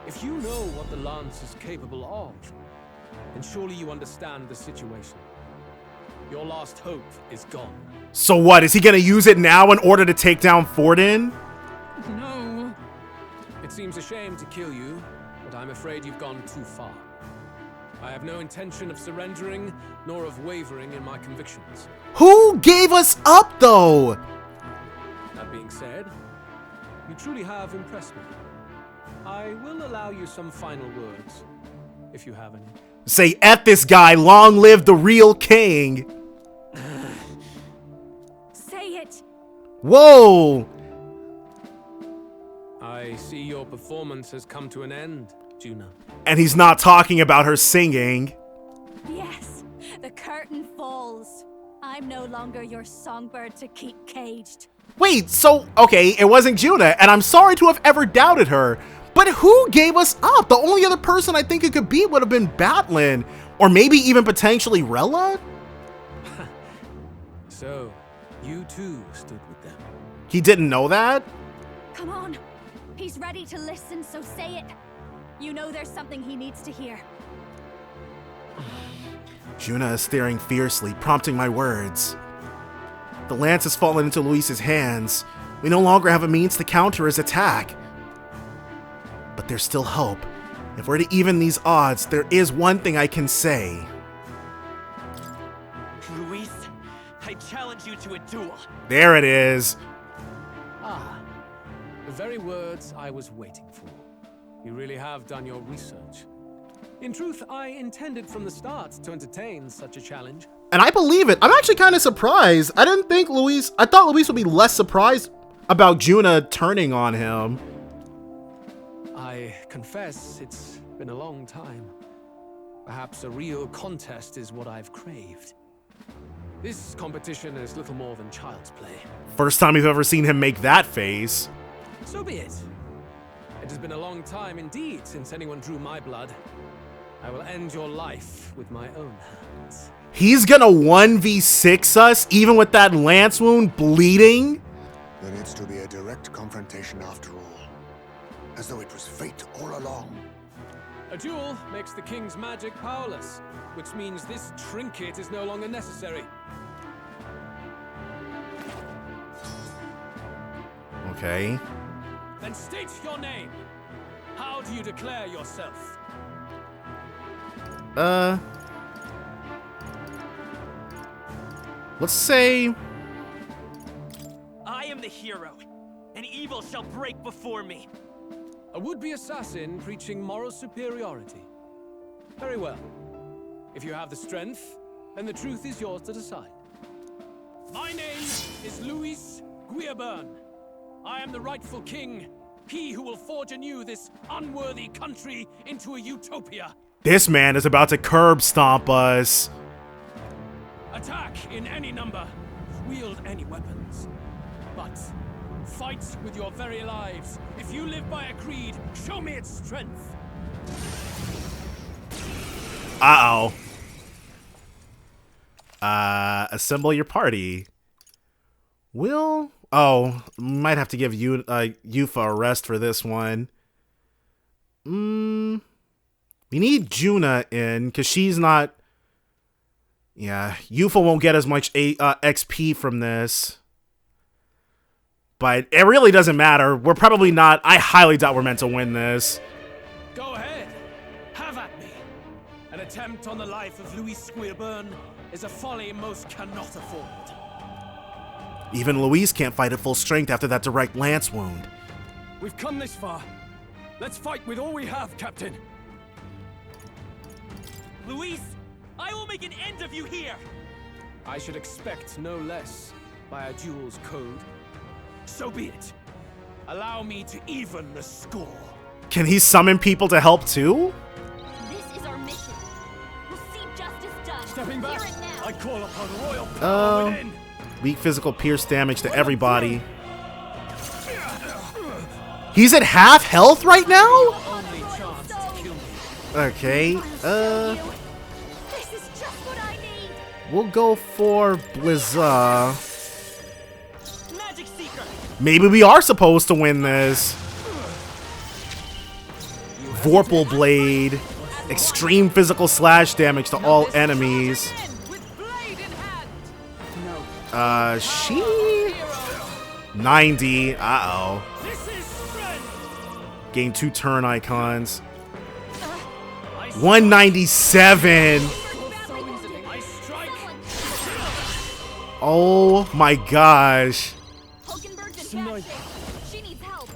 If you know what the lance is capable of, then surely you understand the situation. Your last hope is gone. So what, is he gonna use it now in order to take down Forden? No. It seems a shame to kill you, but I'm afraid you've gone too far. I have no intention of surrendering, nor of wavering in my convictions. Who gave us up, though? That being said, you truly have impressed me. I will allow you some final words, if you have any. Say, F this guy, long live the real king. Say it. Whoa. I see your performance has come to an end, Juna. And he's not talking about her singing. Yes, the curtain falls. I'm no longer your songbird to keep caged. Wait, so, okay, it wasn't Juna, and I'm sorry to have ever doubted her, but who gave us up? The only other person I think it could be would have been Batlin, or maybe even potentially Rella? So, you too stood with them. He didn't know that? Come on. He's ready to listen, so say it. You know there's something he needs to hear. Juna is staring fiercely, prompting my words. The lance has fallen into Luis's hands. We no longer have a means to counter his attack. But there's still hope. If we're to even these odds, there is one thing I can say. Luis, I challenge you to a duel. There it is. Ah, the very words I was waiting for. You really have done your research. In truth, I intended from the start to entertain such a challenge. And I believe it. I'm actually kind of surprised. I thought Luis would be less surprised about Juna turning on him. I confess it's been a long time. Perhaps a real contest is what I've craved. This competition is little more than child's play. First time we've ever seen him make that face. So be it. It has been a long time indeed since anyone drew my blood. I will end your life with my own hands. He's gonna 1v6 us, even with that lance wound bleeding? Then it's to be a direct confrontation after all. As though it was fate all along. A duel makes the king's magic powerless, which means this trinket is no longer necessary. Okay. Then state your name. How do you declare yourself? Let's say... I am the hero, and evil shall break before me. A would-be assassin preaching moral superiority. Very well. If you have the strength, then the truth is yours to decide. My name is Luis Guiaburn. I am the rightful king, he who will forge anew this unworthy country into a utopia. This man is about to curb stomp us. Attack in any number, wield any weapons. But fight with your very lives. If you live by a creed, show me its strength. Uh-oh. Assemble your party. Might have to give Yufa a rest for this one. We need Juna in, because she's not... Yeah, Yufa won't get as much XP from this. But it really doesn't matter. We're probably not... I highly doubt we're meant to win this. Go ahead. Have at me. An attempt on the life of Luis Guiaburn is a folly most cannot afford. Even Luis can't fight at full strength after that direct lance wound. We've come this far. Let's fight with all we have, Captain. Luis, I will make an end of you here. I should expect no less by a duel's code. So be it. Allow me to even the score. Can he summon people to help too? This is our mission. We'll see justice done. Stepping back, Here and now. I call upon royal power within. Weak physical pierce damage to everybody. He's at half health right now? Only chance to kill me. Okay, This is just what I need. we'll go for Blizza. Magic Seeker. Maybe we are supposed to win this. Vorpal Blade. Extreme physical slash damage to all enemies. She... 90. Uh-oh. Gain 2 turn icons. 197. Oh my gosh. She needs help.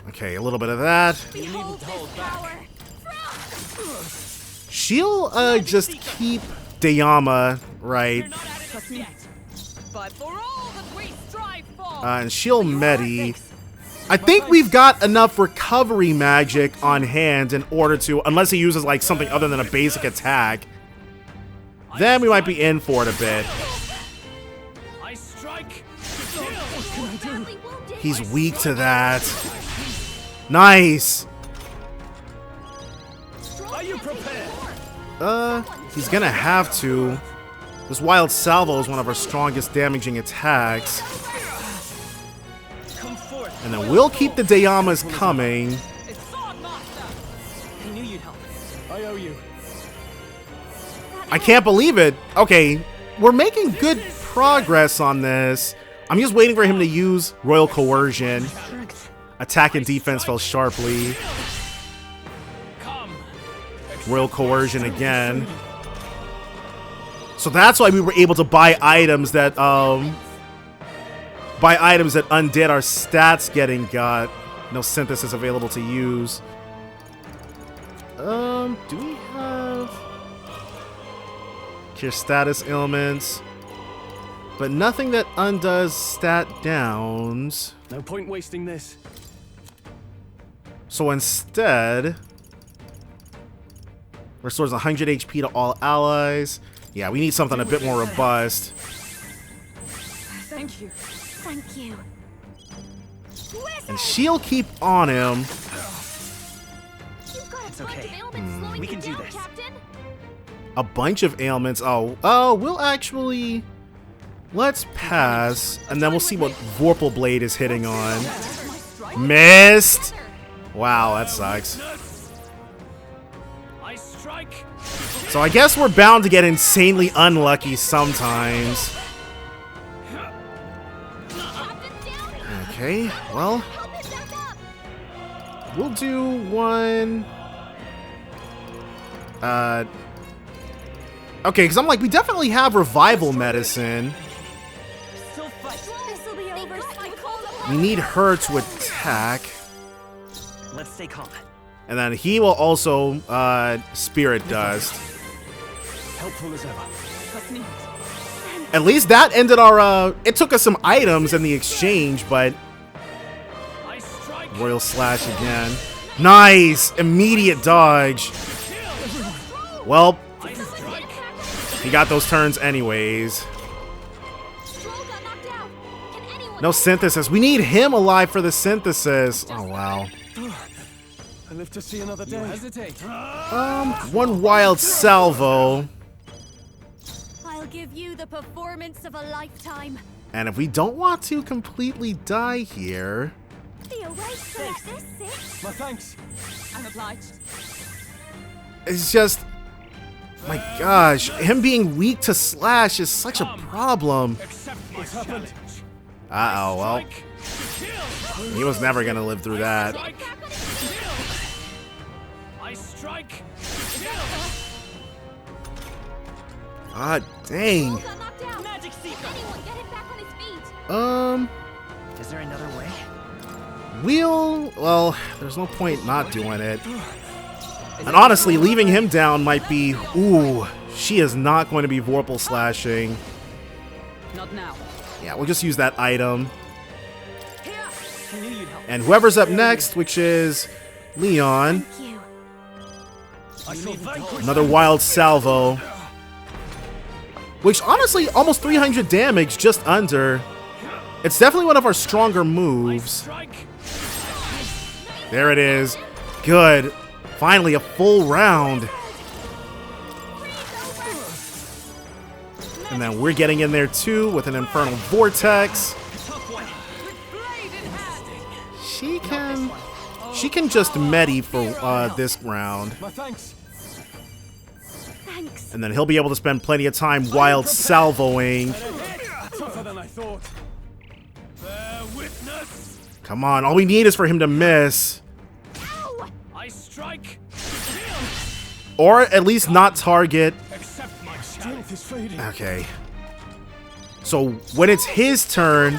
Okay, a little bit of that. Behold this power. She'll just keep Dayama, right? But for all that we strive for, And she'll Medi. I think we've got enough recovery magic on hand in order to, unless he uses like something other than a basic attack, then we might be in for it a bit. I strike. He's weak to that. Nice. Are you prepared? He's gonna have to. This Wild Salvo is one of our strongest damaging attacks. And then we'll keep the Dayamas coming. I knew you'd help. I owe you. I can't believe it. Okay, we're making good progress on this. I'm just waiting for him to use Royal Coercion. Attack and defense fell sharply. Royal Coercion again. So that's why we were able to buy items that undid our stats getting got. No synthesis available to use. Do we have cure status ailments? But nothing that undoes stat downs. No point wasting this. So instead, restores 100 HP to all allies. Yeah, we need something a bit more robust. thank you. Thank you. And she'll keep on him. You've got a It's bunch okay. of ailments slowing We you can do down, this. Captain. A bunch of ailments. Oh, we'll actually... Let's pass, and then we'll see what Vorpal Blade is hitting on. Missed! Wow, that sucks. I strike. So I guess we're bound to get insanely unlucky sometimes. Okay, well... We'll do one... Okay, because I'm like, we definitely have revival medicine. This'll be over. I called upon We need her to attack. Let's stay calm. And then he will also Spirit Dust. Helpful as ever. At least that ended our it took us some items in the exchange, but Royal Slash again. Nice! Immediate dodge. Well, he got those turns anyways. No synthesis. We need him alive for the synthesis. Oh wow. I live to see another day. Hesitate. One wild salvo. I'll give you the performance of a lifetime. And if we don't want to completely die here, Be awake for this, Six. My thanks. I'm obliged. it's just, my gosh, him being weak to slash is such a problem. What's happened? Uh-oh, well, he was never gonna live through that. I strike. God dang. Magic Seeker. Anyone get him back on his feet. Is there another way? Well, there's no point not doing it. And honestly, leaving him down might be, ooh, she is not going to be Vorpal slashing. Not now. Yeah, we'll just use that item. I knew you'd help. And whoever's up next, which is Leon. Another wild salvo. Which honestly, almost 300 damage, just under. It's definitely one of our stronger moves. There it is. Good. Finally, a full round. And then we're getting in there too with an Infernal Vortex. She can just medi for this round. Thanks. And then he'll be able to spend plenty of time wild salvoing. Tougher than I thought. Bear witness. Come on, all we need is for him to miss. I strike. Or at least not target. Accept my Strength is fading. Okay. So when it's his turn,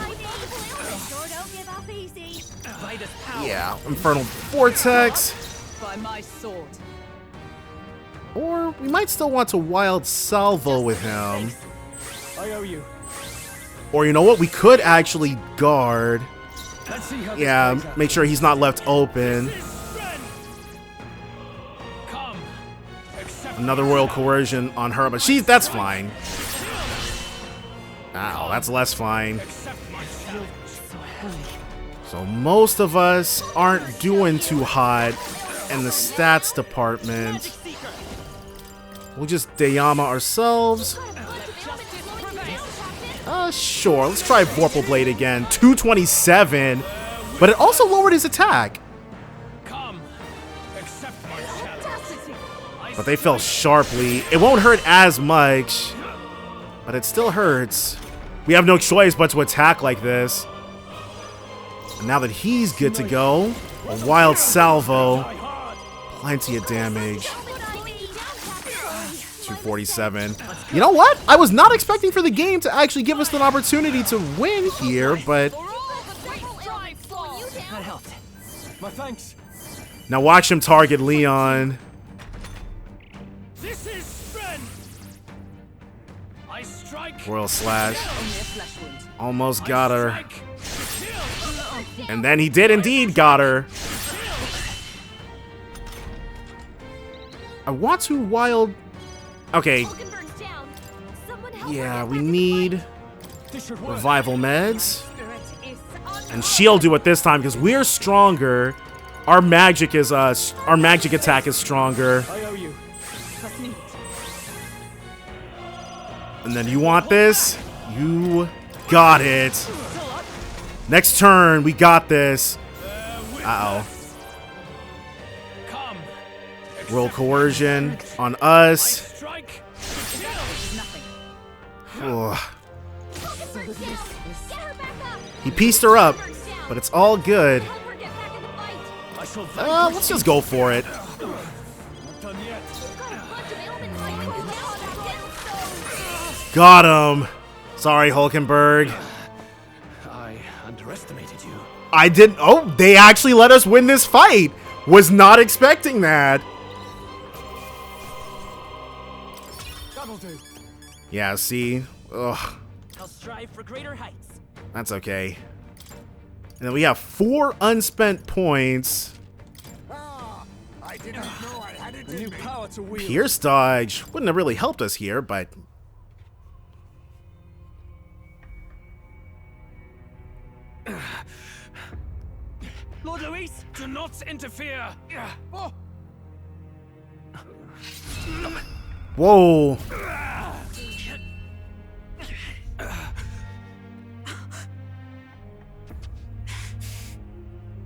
yeah, Infernal Vortex. By my sword. Or we might still want to wild salvo with him. I owe you. Or you know what? We could actually guard. Let's see how Yeah, this plays out. make sure he's not left open. Another Royal Coercion on her, but that's fine. Ow, that's less fine. So most of us aren't doing too hot in the stats department. We'll just Dayama ourselves. Sure, let's try Vorpal Blade again. 227, but it also lowered his attack. But they fell sharply. It won't hurt as much, but it still hurts. We have no choice but to attack like this. And now that he's good to go, a wild salvo. Plenty of damage. 247. You know what? I was not expecting for the game to actually give us an opportunity to win here, but That helped. My thanks. now watch him target Leon. This is strength. I strike. Royal Slash. Almost got her. And then he did indeed got her. I want to wild... Okay. Yeah, we need revival meds. And she'll do it this time because we're stronger. Our magic attack is stronger. I owe you. And then you want this? You got it. Next turn, we got this. Uh-oh. Roll Coercion on us. Ugh. He pieced her up, but it's all good. Let's just go for it. Got him. Sorry, Hulkenberg. I underestimated you. I didn't. Oh, they actually let us win this fight. Was not expecting that. That'll do. Yeah, see? Ugh. I'll strive for greater heights. That's okay. And then we have 4 unspent points. I didn't know I had it A new power to wield. Pierce dodge wouldn't have really helped us here, but... Lord Luis, do not interfere. Oh. Whoa.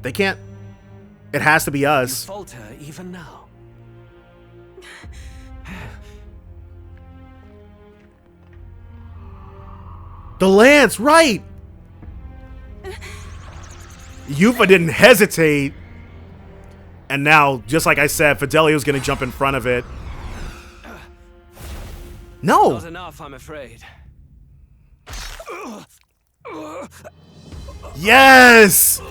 They can't... It has to be us. You falter even now. The lance, right! Yufa didn't hesitate. And now, just like I said, Fidelio's gonna jump in front of it. No! Not enough, I'm afraid. Yes!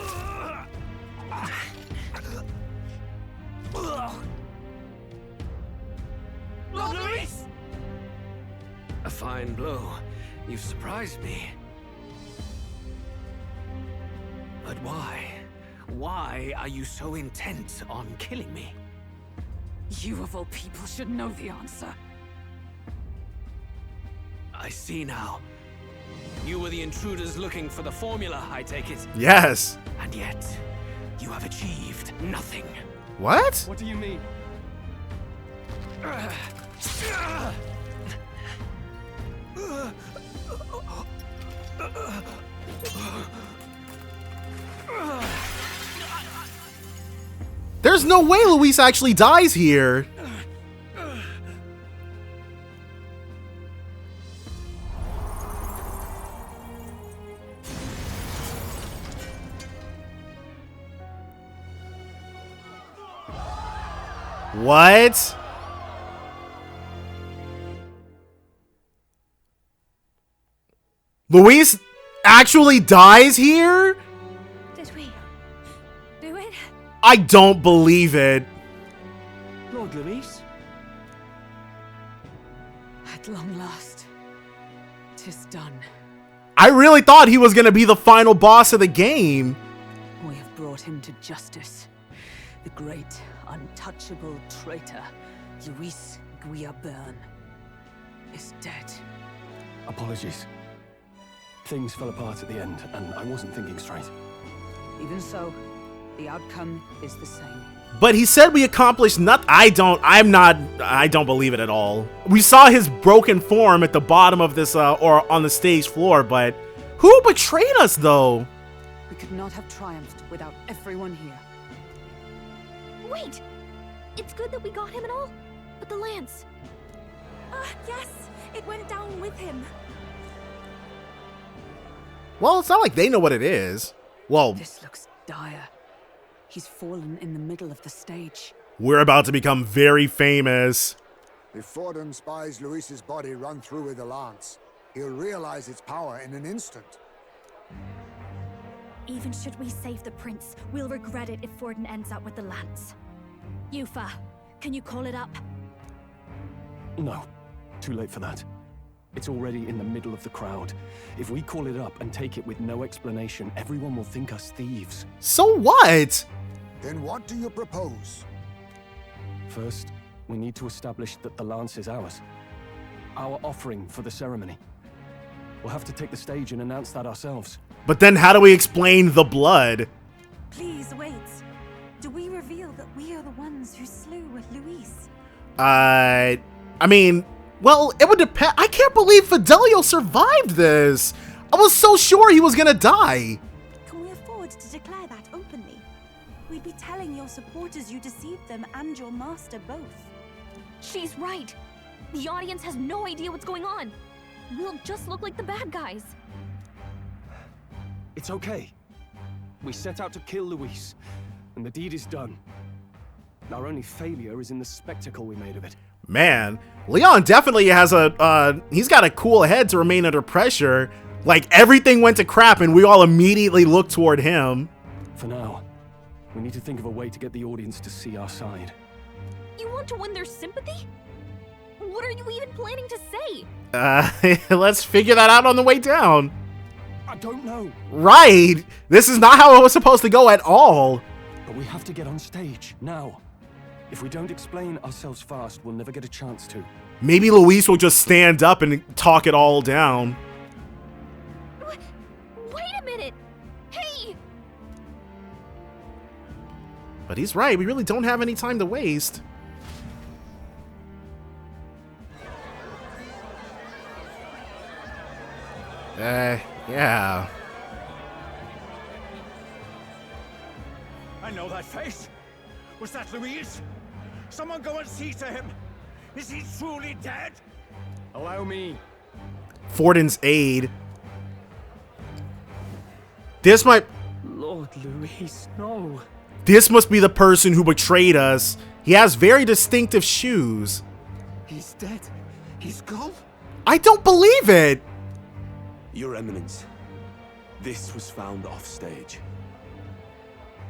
Lord Luis! A fine blow. You've surprised me. But why? Why are you so intent on killing me? You of all people should know the answer. I see now. You were the intruders looking for the formula, I take it. Yes. And yet, you have achieved nothing. What? What do you mean? There's no way Luis actually dies here. What? Luis actually dies here? Did we do it? I don't believe it. Lord Luis? At long last, 'tis done. I really thought he was gonna be the final boss of the game. We have brought him to justice. The great, untouchable traitor, Luis Guillaburn, is dead. Apologies. Things fell apart at the end, and I wasn't thinking straight. Even so, the outcome is the same. But he said we accomplished nothing. I don't believe it at all. We saw his broken form at the bottom of this, or on the stage floor, but who betrayed us though? We could not have triumphed without everyone here. Wait! It's good that we got him and all, but the lance... Yes, it went down with him. Well, it's not like they know what it is. Well, this looks dire. He's fallen in the middle of the stage. We're about to become very famous. If Forden spies Luis's body run through with a lance, he'll realize its power in an instant. Even should we save the prince, we'll regret it if Forden ends up with the lance. Yufa, can you call it up? No, too late for that. It's already in the middle of the crowd. If we call it up and take it with no explanation, everyone will think us thieves. So what? Then what do you propose? First, we need to establish that the lance is ours. Our offering for the ceremony. We'll have to take the stage and announce that ourselves. But then how do we explain the blood? Please wait. Do we reveal that we are the ones who slew Luis? I mean, well, it would depend. I can't believe Fidelio survived this. I was so sure he was gonna die. Can we afford to declare that openly? We'd be telling your supporters you deceived them and your master both. She's right. The audience has no idea what's going on. We'll just look like the bad guys. It's okay. We set out to kill Luis, and the deed is done. Our only failure is in the spectacle we made of it. Man, Leon definitely has he's got a cool head to remain under pressure. Like, everything went to crap and we all immediately looked toward him. for now. We need to think of a way to get the audience to see our side. You want to win their sympathy? What are you even planning to say? Let's figure that out on the way down. I don't know. Right! This is not how it was supposed to go at all. But we have to get on stage, now. If we don't explain ourselves fast, we'll never get a chance to. Maybe Luis will just stand up and talk it all down. Wait a minute! Hey! But he's right, we really don't have any time to waste. Yeah. I know that face. Was that Luis? Someone go and see to him. Is he truly dead? Allow me. Forden's aide. This might... Lord Luis, no. This must be the person who betrayed us. He has very distinctive shoes. He's dead. He's gone. I don't believe it. Your Eminence, this was found off stage.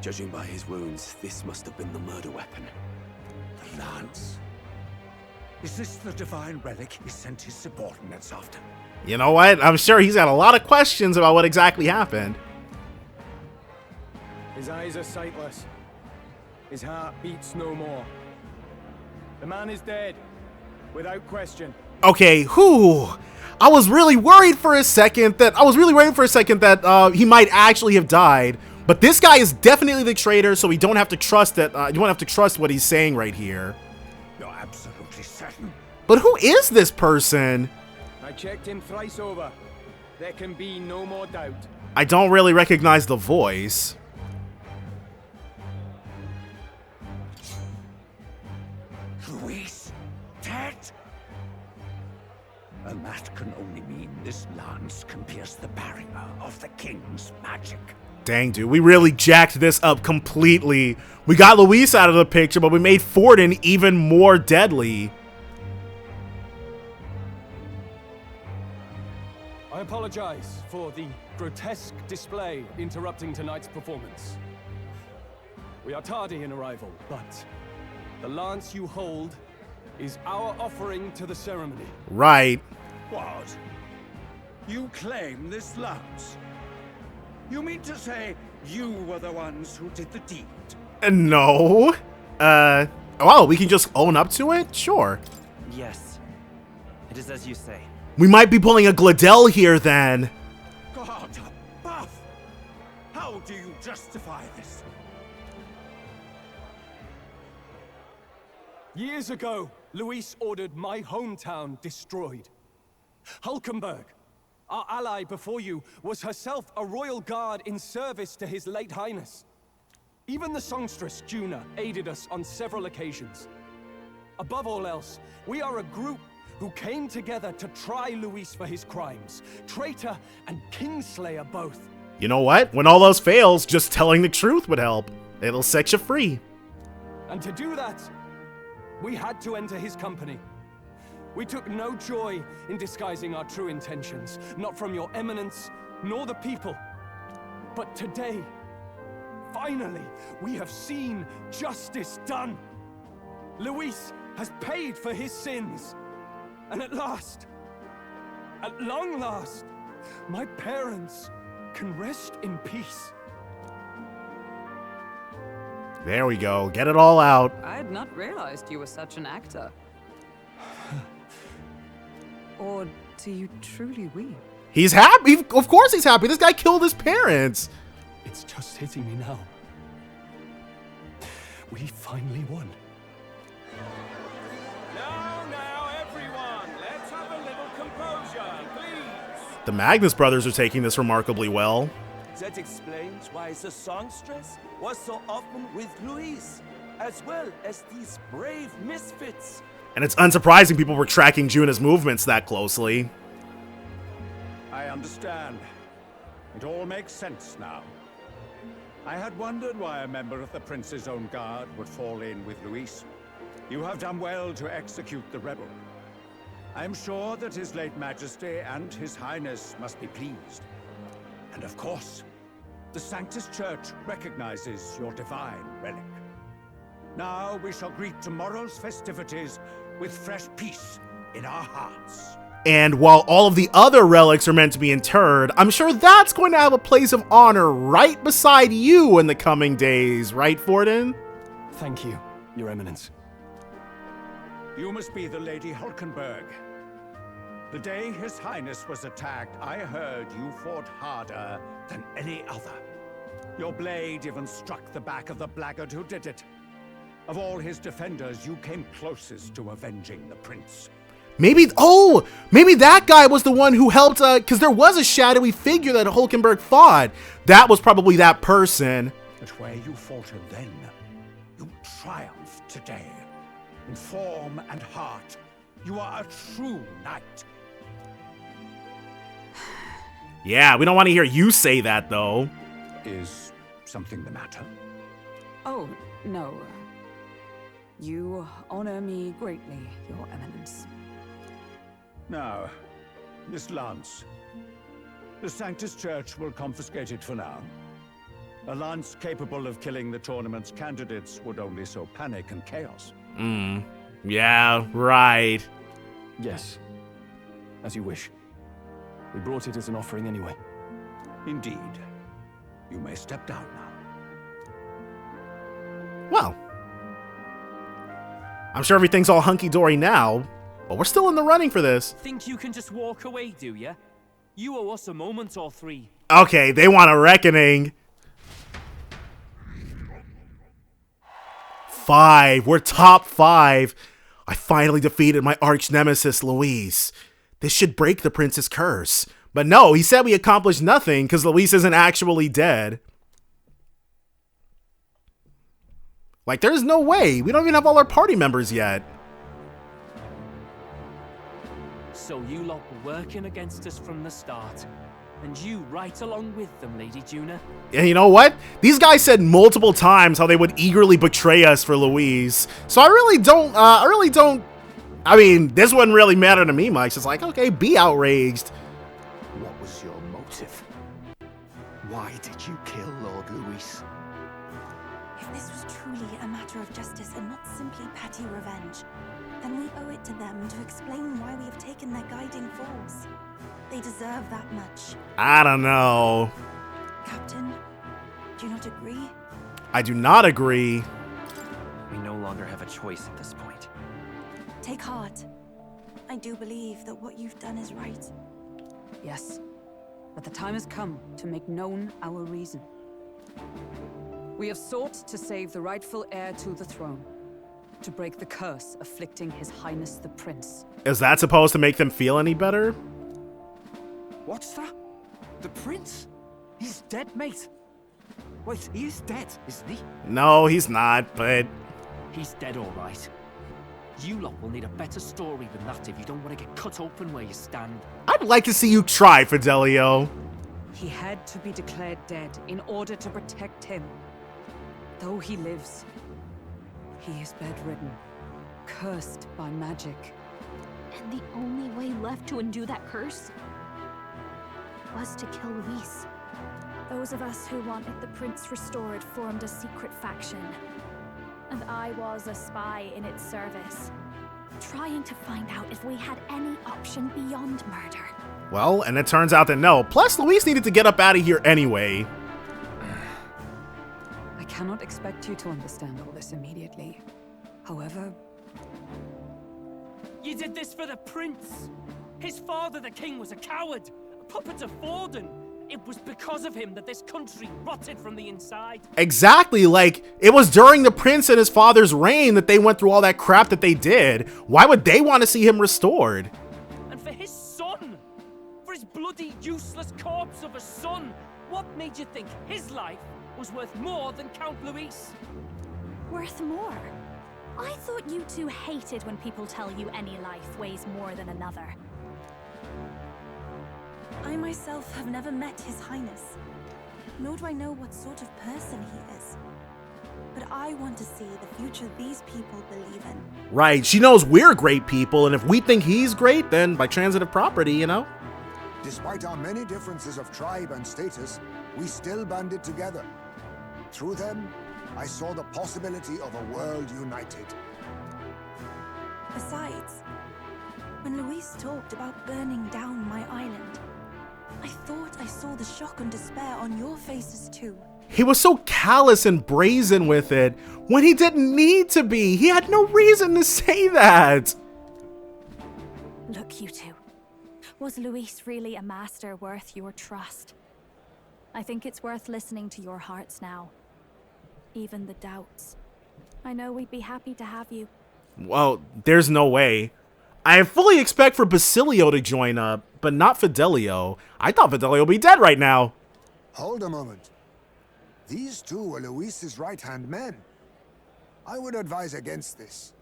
Judging by his wounds, this must have been the murder weapon. The lance. Is this the divine relic he sent his subordinates after? You know what? I'm sure he's got a lot of questions about what exactly happened. His eyes are sightless. His heart beats no more. The man is dead, without question. Okay, whew. I was really worried for a second that he might actually have died. But this guy is definitely the traitor, so we don't have to trust that. You don't have to trust what he's saying right here. You're absolutely certain. But who is this person? I checked him thrice over. There can be no more doubt. I don't really recognize the voice. Luis, dead? And that can only mean this lance can pierce the barrier of the king's magic. Dang, dude, we really jacked this up completely. We got Luis out of the picture, but we made Forden even more deadly. I apologize for the grotesque display interrupting tonight's performance. We are tardy in arrival, but the lance you hold is our offering to the ceremony. Right. What? You claim this lance? You mean to say you were the ones who did the deed? No. Well, we can just own up to it? Sure. Yes. It is as you say. We might be pulling a Gladell here then. God above! How do you justify this? Years ago, Luis ordered my hometown destroyed. Hulkenberg, our ally before you, was herself a royal guard in service to his late highness. Even the songstress, Juna, aided us on several occasions. Above all else, we are a group who came together to try Luis for his crimes. Traitor and kingslayer both. You know what? When all else fails, just telling the truth would help. It'll set you free. And to do that, we had to enter his company. We took no joy in disguising our true intentions, not from your eminence, nor the people. But today, finally, we have seen justice done. Luis has paid for his sins. And at last, at long last, my parents can rest in peace. There we go. Get it all out. I had not realized you were such an actor. Or do you truly weep? He's happy. Of course he's happy. This guy killed his parents. It's just hitting me now. We finally won. Now, everyone, let's have a little composure, please. The Magnus brothers are taking this remarkably well. That explains why the songstress was so often with Luis, as well as these brave misfits. And it's unsurprising people were tracking Juna's movements that closely. I understand. It all makes sense now. I had wondered why a member of the Prince's own guard would fall in with Luis. You have done well to execute the rebel. I am sure that His late Majesty and His Highness must be pleased. And of course, The Sanctus Church recognizes your divine relic. Now we shall greet tomorrow's festivities with fresh peace in our hearts. And while all of the other relics are meant to be interred, I'm sure that's going to have a place of honor right beside you in the coming days, right, Forden? Thank you, Your Eminence. You must be the Lady Hulkenberg. The day His Highness was attacked, I heard you fought harder than any other. Your blade even struck the back of the blackguard who did it. Of all his defenders, you came closest to avenging the prince. Maybe that guy was the one who helped, because there was a shadowy figure that Hulkenberg fought. That was probably that person. But where you faltered then, you triumphed today. In form and heart, you are a true knight. Yeah, we don't want to hear you say that, though. Is something the matter? Oh, no. You honor me greatly, Your Eminence. Now, Miss Lance, the Sanctus Church will confiscate it for now. A lance capable of killing the tournament's candidates would only sow panic and chaos. Yeah, right. Yes, as you wish. We brought it as an offering anyway. Indeed. You may step down now. Well, I'm sure everything's all hunky-dory now, but we're still in the running for this. Think you can just walk away, do ya? You owe us a moment or three. Okay, they want a reckoning. 5. We're top 5. I finally defeated my arch nemesis, Luis. This should break the prince's curse. But no, he said we accomplished nothing because Luis isn't actually dead. Like, there's no way. We don't even have all our party members yet. So you lot were working against us from the start. And you right along with them, Lady Juna. And you know what? These guys said multiple times how they would eagerly betray us for Luis. So I really don't, I mean, this wouldn't really matter to me much. It's like, okay, be outraged. What was your motive? Why did you kill Lord Luis? If this was truly a matter of justice and not simply petty revenge, then we owe it to them to explain why we have taken their guiding force. They deserve that much. I don't know. Captain, do you not agree? I do not agree. We no longer have a choice at this point. Take heart. I do believe that what you've done is right. Yes, but the time has come to make known our reason. We have sought to save the rightful heir to the throne, to break the curse afflicting His Highness the Prince. Is that supposed to make them feel any better? What's that? The prince? He's dead, mate. Wait, he is dead, isn't he? No, he's not, but... He's dead, all right. You lot will need a better story than that if you don't want to get cut open where you stand. I'd like to see you try, Fidelio. He had to be declared dead in order to protect him. Though he lives, he is bedridden, cursed by magic. And the only way left to undo that curse was to kill Luis. Those of us who wanted the prince restored formed a secret faction. And I was a spy in its service, trying to find out if we had any option beyond murder. Well, and it turns out that no. Plus, Luis needed to get up out of here anyway. I cannot expect you to understand all this immediately. However... You did this for the prince! His father, the king, was a coward! A puppet of Forden! It was because of him that this country rotted from the inside. Exactly, like, it was during the prince and his father's reign that they went through all that crap that they did. Why would they want to see him restored? And for his son! For his bloody, useless corpse of a son! What made you think his life was worth more than Count Luis? Worth more? I thought you two hated when people tell you any life weighs more than another. I myself have never met His Highness, nor do I know what sort of person he is. But I want to see the future these people believe in. Right, she knows we're great people, and if we think he's great, then by transitive property, you know? Despite our many differences of tribe and status, we still banded together. Through them, I saw the possibility of a world united. Besides, when Luis talked about burning down my island, I thought I saw the shock and despair on your faces too. He was so callous and brazen with it when he didn't need to be. He had no reason to say that. Look, you two. Was Luis really a master worth your trust? I think it's worth listening to your hearts now. Even the doubts. I know we'd be happy to have you. Well, there's no way. I fully expect for Basilio to join up, but not Fidelio. I thought Fidelio would be dead right now. Hold a moment. These two were Luis's right-hand men. I would advise against this.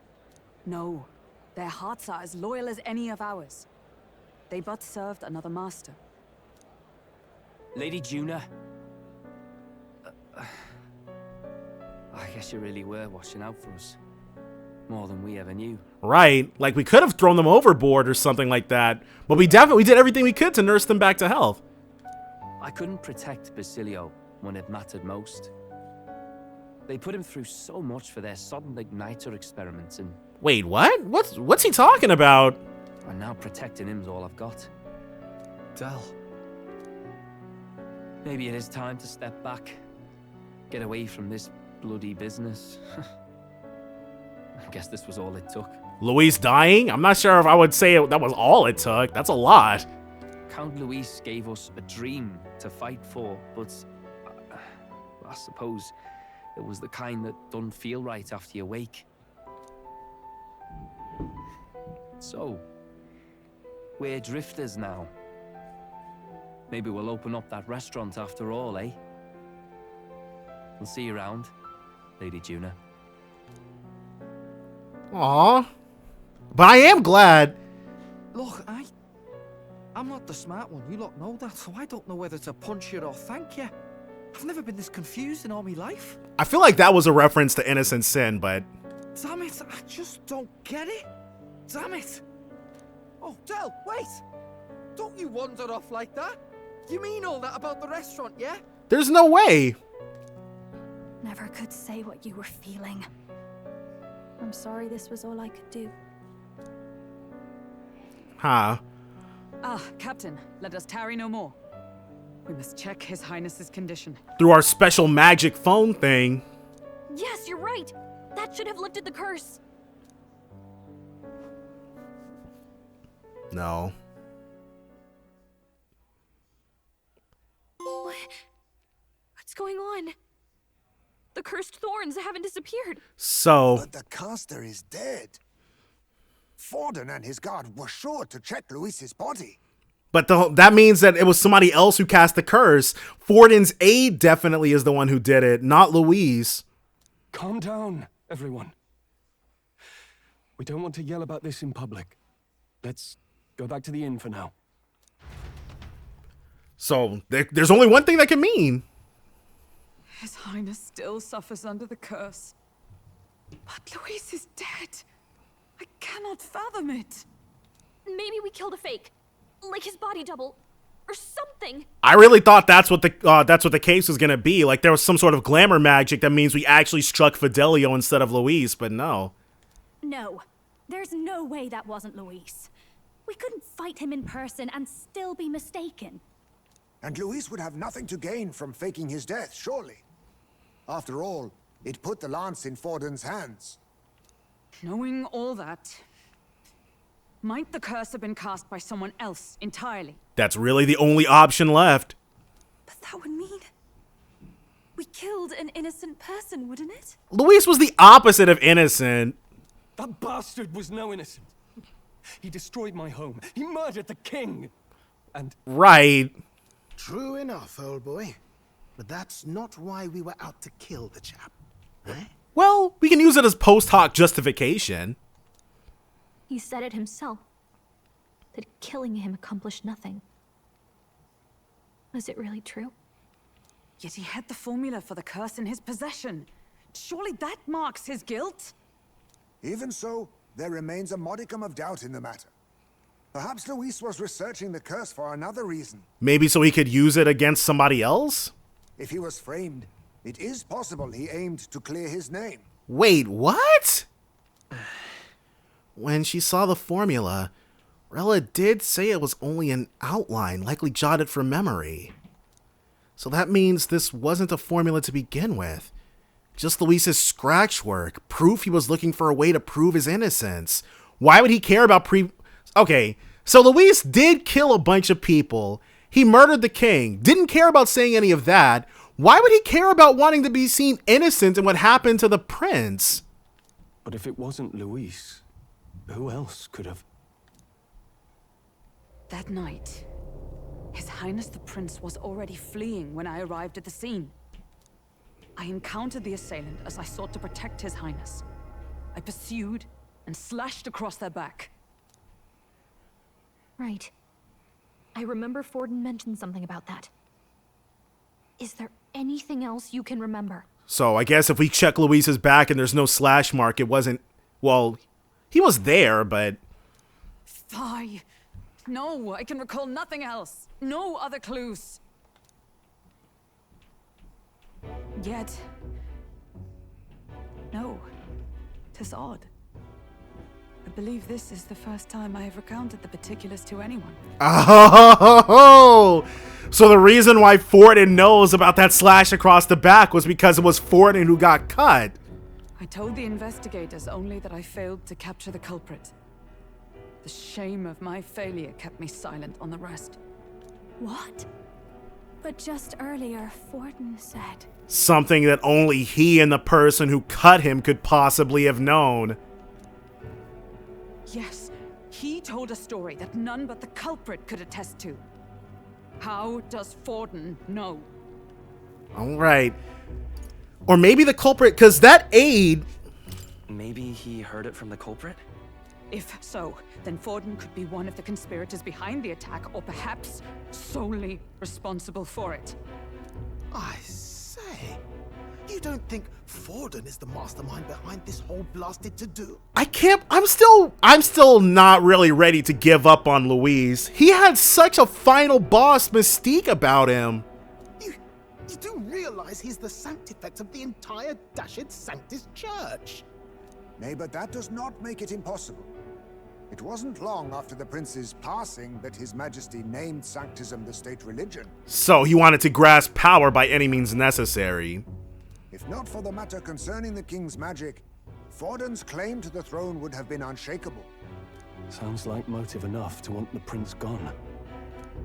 No. Their hearts are as loyal as any of ours. They but served another master. Lady Juna. I guess you really were watching out for us. More than we ever knew. Right. Like, we could have thrown them overboard or something like that. But we definitely did everything we could to nurse them back to health. I couldn't protect Basilio when it mattered most. They put him through so much for their sudden igniter experiments and... Wait, what? What's he talking about? And now protecting him's all I've got. Del. Maybe it is time to step back. Get away from this bloody business. I guess this was all it took. Luis dying? I'm not sure if I would say that was all it took. That's a lot. Count Luis gave us a dream to fight for, but I suppose it was the kind that don't feel right after you wake. So, we're drifters now. Maybe we'll open up that restaurant after all, eh? We'll see you around, Lady Juna. Aww. But I am glad. Look, I'm not the smart one. You lot know that, so I don't know whether to punch you or thank you. I've never been this confused in all my life. I feel like that was a reference to Innocent Sin, but... Damn it, I just don't get it. Damn it. Oh, Del, wait. Don't you wander off like that. You mean all that about the restaurant, yeah? There's no way. Never could say what you were feeling. I'm sorry this was all I could do. Huh. Ah, Captain, let us tarry no more. We must check His Highness's condition. Through our special magic phone thing. Yes, you're right. That should have lifted the curse. No. What's going on? The cursed thorns haven't disappeared. So... But the caster is dead. Forden and his guard were sure to check Luis's body. But that means that it was somebody else who cast the curse. Forden's aide definitely is the one who did it, not Luis. Calm down, everyone. We don't want to yell about this in public. Let's go back to the inn for now. So, there's only one thing that can mean. His Highness still suffers under the curse. But Luis is dead. I cannot fathom it. Maybe we killed a fake. Like his body double. Or something. I really thought that's what the case was gonna be. Like there was some sort of glamour magic that means we actually struck Fidelio instead of Luis, but no. No. There's no way that wasn't Luis. We couldn't fight him in person and still be mistaken. And Luis would have nothing to gain from faking his death, surely. After all, it put the lance in Forden's hands. Knowing all that, might the curse have been cast by someone else entirely? That's really the only option left. But that would mean we killed an innocent person, wouldn't it? Luis was the opposite of innocent. That bastard was no innocent. He destroyed my home. He murdered the king. And... Right. True enough, old boy. But that's not why we were out to kill the chap, eh? Well, we can use it as post hoc justification. He said it himself. That killing him accomplished nothing. Was it really true? Yet he had the formula for the curse in his possession. Surely that marks his guilt? Even so, there remains a modicum of doubt in the matter. Perhaps Luis was researching the curse for another reason. Maybe so he could use it against somebody else? If he was framed, it is possible he aimed to clear his name. Wait, what? When she saw the formula, Rella did say it was only an outline, likely jotted from memory. So that means this wasn't a formula to begin with. Just Luis's scratch work, proof he was looking for a way to prove his innocence. Why would he care about Okay, so Luis did kill a bunch of people. He murdered the king. Didn't care about saying any of that. Why would he care about wanting to be seen innocent in what happened to the prince? But if it wasn't Luis, who else could have? That night, His Highness the Prince was already fleeing when I arrived at the scene. I encountered the assailant as I sought to protect His Highness. I pursued and slashed across their back. Right. I remember Forden mentioned something about that. Is there anything else you can remember? So I guess if we check Luis's back and there's no slash mark, it wasn't... Well, he was there, but... Fie! No, I can recall nothing else. No other clues. Yet... No. 'Tis odd. I believe this is the first time I have recounted the particulars to anyone. Oh! So the reason why Forden knows about that slash across the back was because it was Forden who got cut. I told the investigators only that I failed to capture the culprit. The shame of my failure kept me silent on the rest. What? But just earlier, Forden said... Something that only he and the person who cut him could possibly have known. Yes, he told a story that none but the culprit could attest to. How does Forden know? All right. Or maybe the culprit, because that aide... Maybe he heard it from the culprit? If so, then Forden could be one of the conspirators behind the attack, or perhaps solely responsible for it. I say, you don't think Forden is the mastermind behind this whole blasted to-do? I can't... I'm still not really ready to give up on Luis. He had such a final boss mystique about him. You do realize he's the sanctifex of the entire Dashed Sanctus Church? Nay, but that does not make it impossible. It wasn't long after the prince's passing that His Majesty named Sanctism the state religion. So he wanted to grasp power by any means necessary. If not for the matter concerning the king's magic, Forden's claim to the throne would have been unshakable. Sounds like motive enough to want the prince gone.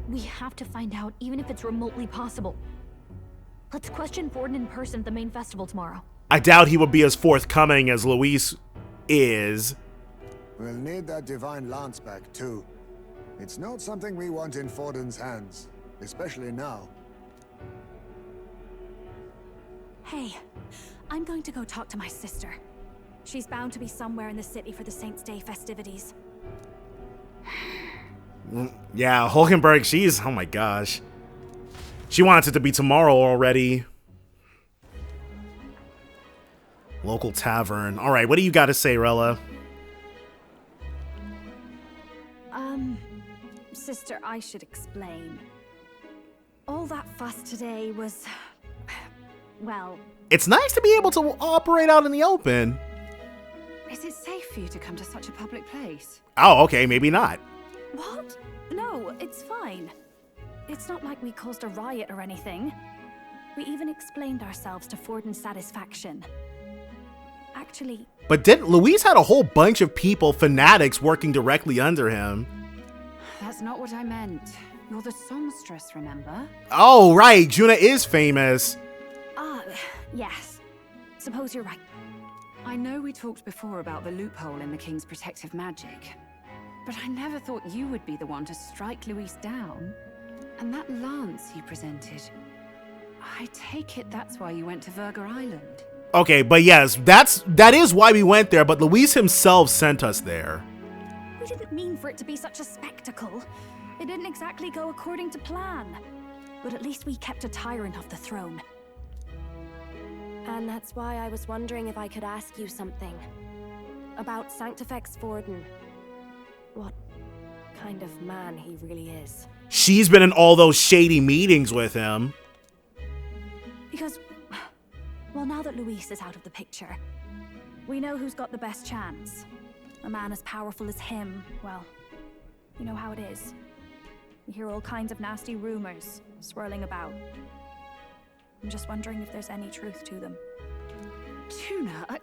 We have to find out, even if it's remotely possible. Let's question Forden in person at the main festival tomorrow. I doubt he would be as forthcoming as Luis is. We'll need that divine lance back too. It's not something we want in Forden's hands, especially now. Hey, I'm going to go talk to my sister. She's bound to be somewhere in the city for the Saints' Day festivities. Yeah, Hulkenberg, she's... Oh my gosh. She wants it to be tomorrow already. Local tavern. Alright, what do you got to say, Rella? Sister, I should explain. All that fuss today was... well... It's nice to be able to operate out in the open. Is it safe for you to come to such a public place? Oh, okay, maybe not. What? No, it's fine. It's not like we caused a riot or anything. We even explained ourselves to Forden's satisfaction. Actually... But didn't Luis had a whole bunch of people, fanatics, working directly under him? That's not what I meant. You're the songstress, remember? Oh, right. Juna is famous. Yes. Suppose you're right. I know we talked before about the loophole in the king's protective magic, but I never thought you would be the one to strike Luis down. And that lance you presented, I take it that's why you went to Verger Island. Okay, but yes, that is why we went there, but Luis himself sent us there. We didn't mean for it to be such a spectacle. It didn't exactly go according to plan. But at least we kept a tyrant off the throne. And that's why I was wondering if I could ask you something. About Sanctifex Forden. What kind of man he really is. She's been in all those shady meetings with him. Because, well, now that Luis is out of the picture, we know who's got the best chance. A man as powerful as him, well, you know how it is. You hear all kinds of nasty rumors swirling about. I'm just wondering if there's any truth to them. Tuna,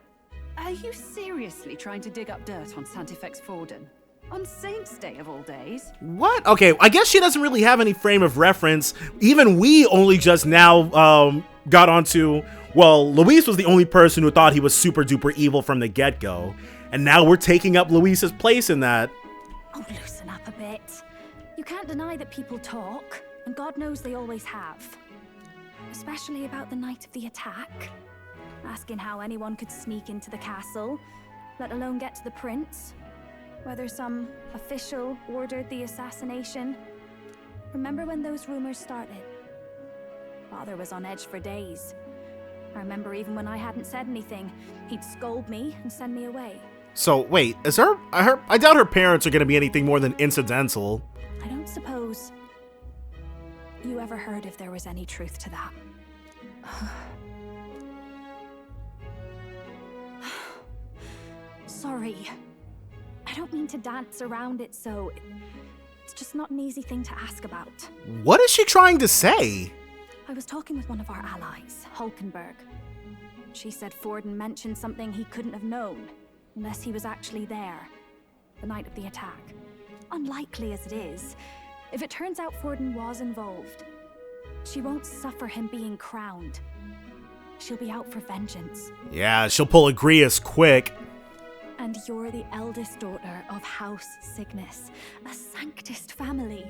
are you seriously trying to dig up dirt on Santifex Forden? On Saint's Day of all days? What? Okay, I guess she doesn't really have any frame of reference. Even we only just now got onto, well, Luis was the only person who thought he was super duper evil from the get-go. And now we're taking up Luis's place in that. Oh, loosen up a bit. You can't deny that people talk, and God knows they always have. Especially about the night of the attack. Asking how anyone could sneak into the castle, let alone get to the prince. Whether some official ordered the assassination. Remember when those rumors started? Father was on edge for days. I remember even when I hadn't said anything, he'd scold me and send me away. So, wait, I doubt her parents are gonna be anything more than incidental. I don't suppose you ever heard if there was any truth to that. Sorry. I don't mean to dance around it, so it's just not an easy thing to ask about. What is she trying to say? I was talking with one of our allies, Hulkenberg. She said Forden mentioned something he couldn't have known, unless he was actually there, the night of the attack. Unlikely as it is, if it turns out Forden was involved, she won't suffer him being crowned. She'll be out for vengeance. Yeah, she'll pull a Grius quick. And you're the eldest daughter of House Cygnus, a Sanctist family.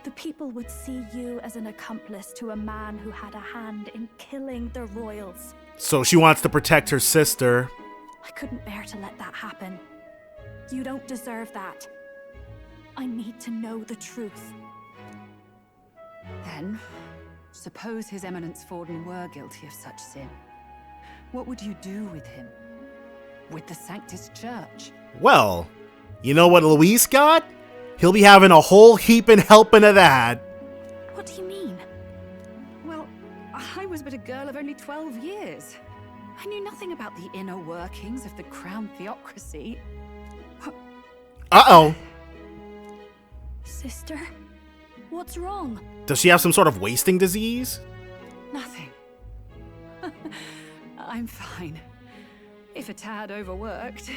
The people would see you as an accomplice to a man who had a hand in killing the royals. So she wants to protect her sister. I couldn't bear to let that happen. You don't deserve that. I need to know the truth. Then, suppose His Eminence Forden were guilty of such sin. What would you do with him? With the Sanctus Church? Well, you know what Luis got? He'll be having a whole heaping helping of that. What do you mean? Well, I was but a girl of only 12 years. I knew nothing about the inner workings of the crown theocracy. Uh-oh. Sister? What's wrong? Does she have some sort of wasting disease? Nothing. I'm fine. If a tad overworked.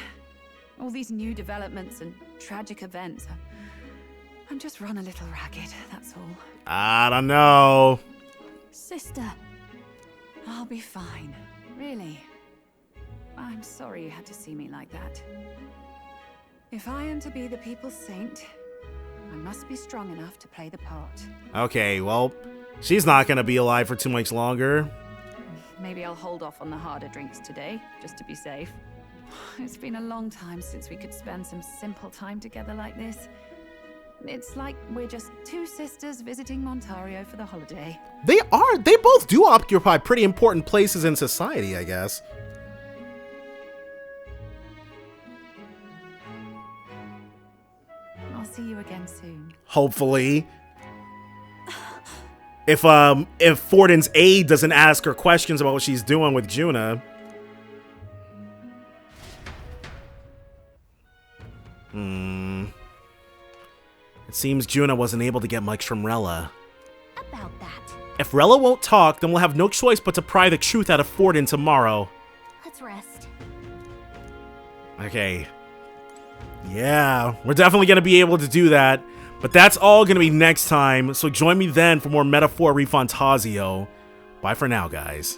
All these new developments and tragic events. I'm just run a little ragged, that's all. I don't know. Sister. I'll be fine. Really. I'm sorry you had to see me like that. If I am to be the people's saint, I must be strong enough to play the part. Okay, well, she's not gonna be alive for too much longer. Maybe I'll hold off on the harder drinks today, just to be safe. It's been a long time since we could spend some simple time together like this. It's like we're just two sisters visiting Montario for the holiday. They both do occupy pretty important places in society, I guess. I'll see you again soon. Hopefully. If Forden's aide doesn't ask her questions about what she's doing with Juna. It seems Juna wasn't able to get much from Rella. About that. If Rella won't talk, then we'll have no choice but to pry the truth out of Forden tomorrow. Let's rest. Okay. Yeah, we're definitely going to be able to do that. But that's all going to be next time, so join me then for more Metaphor ReFantazio. Bye for now, guys.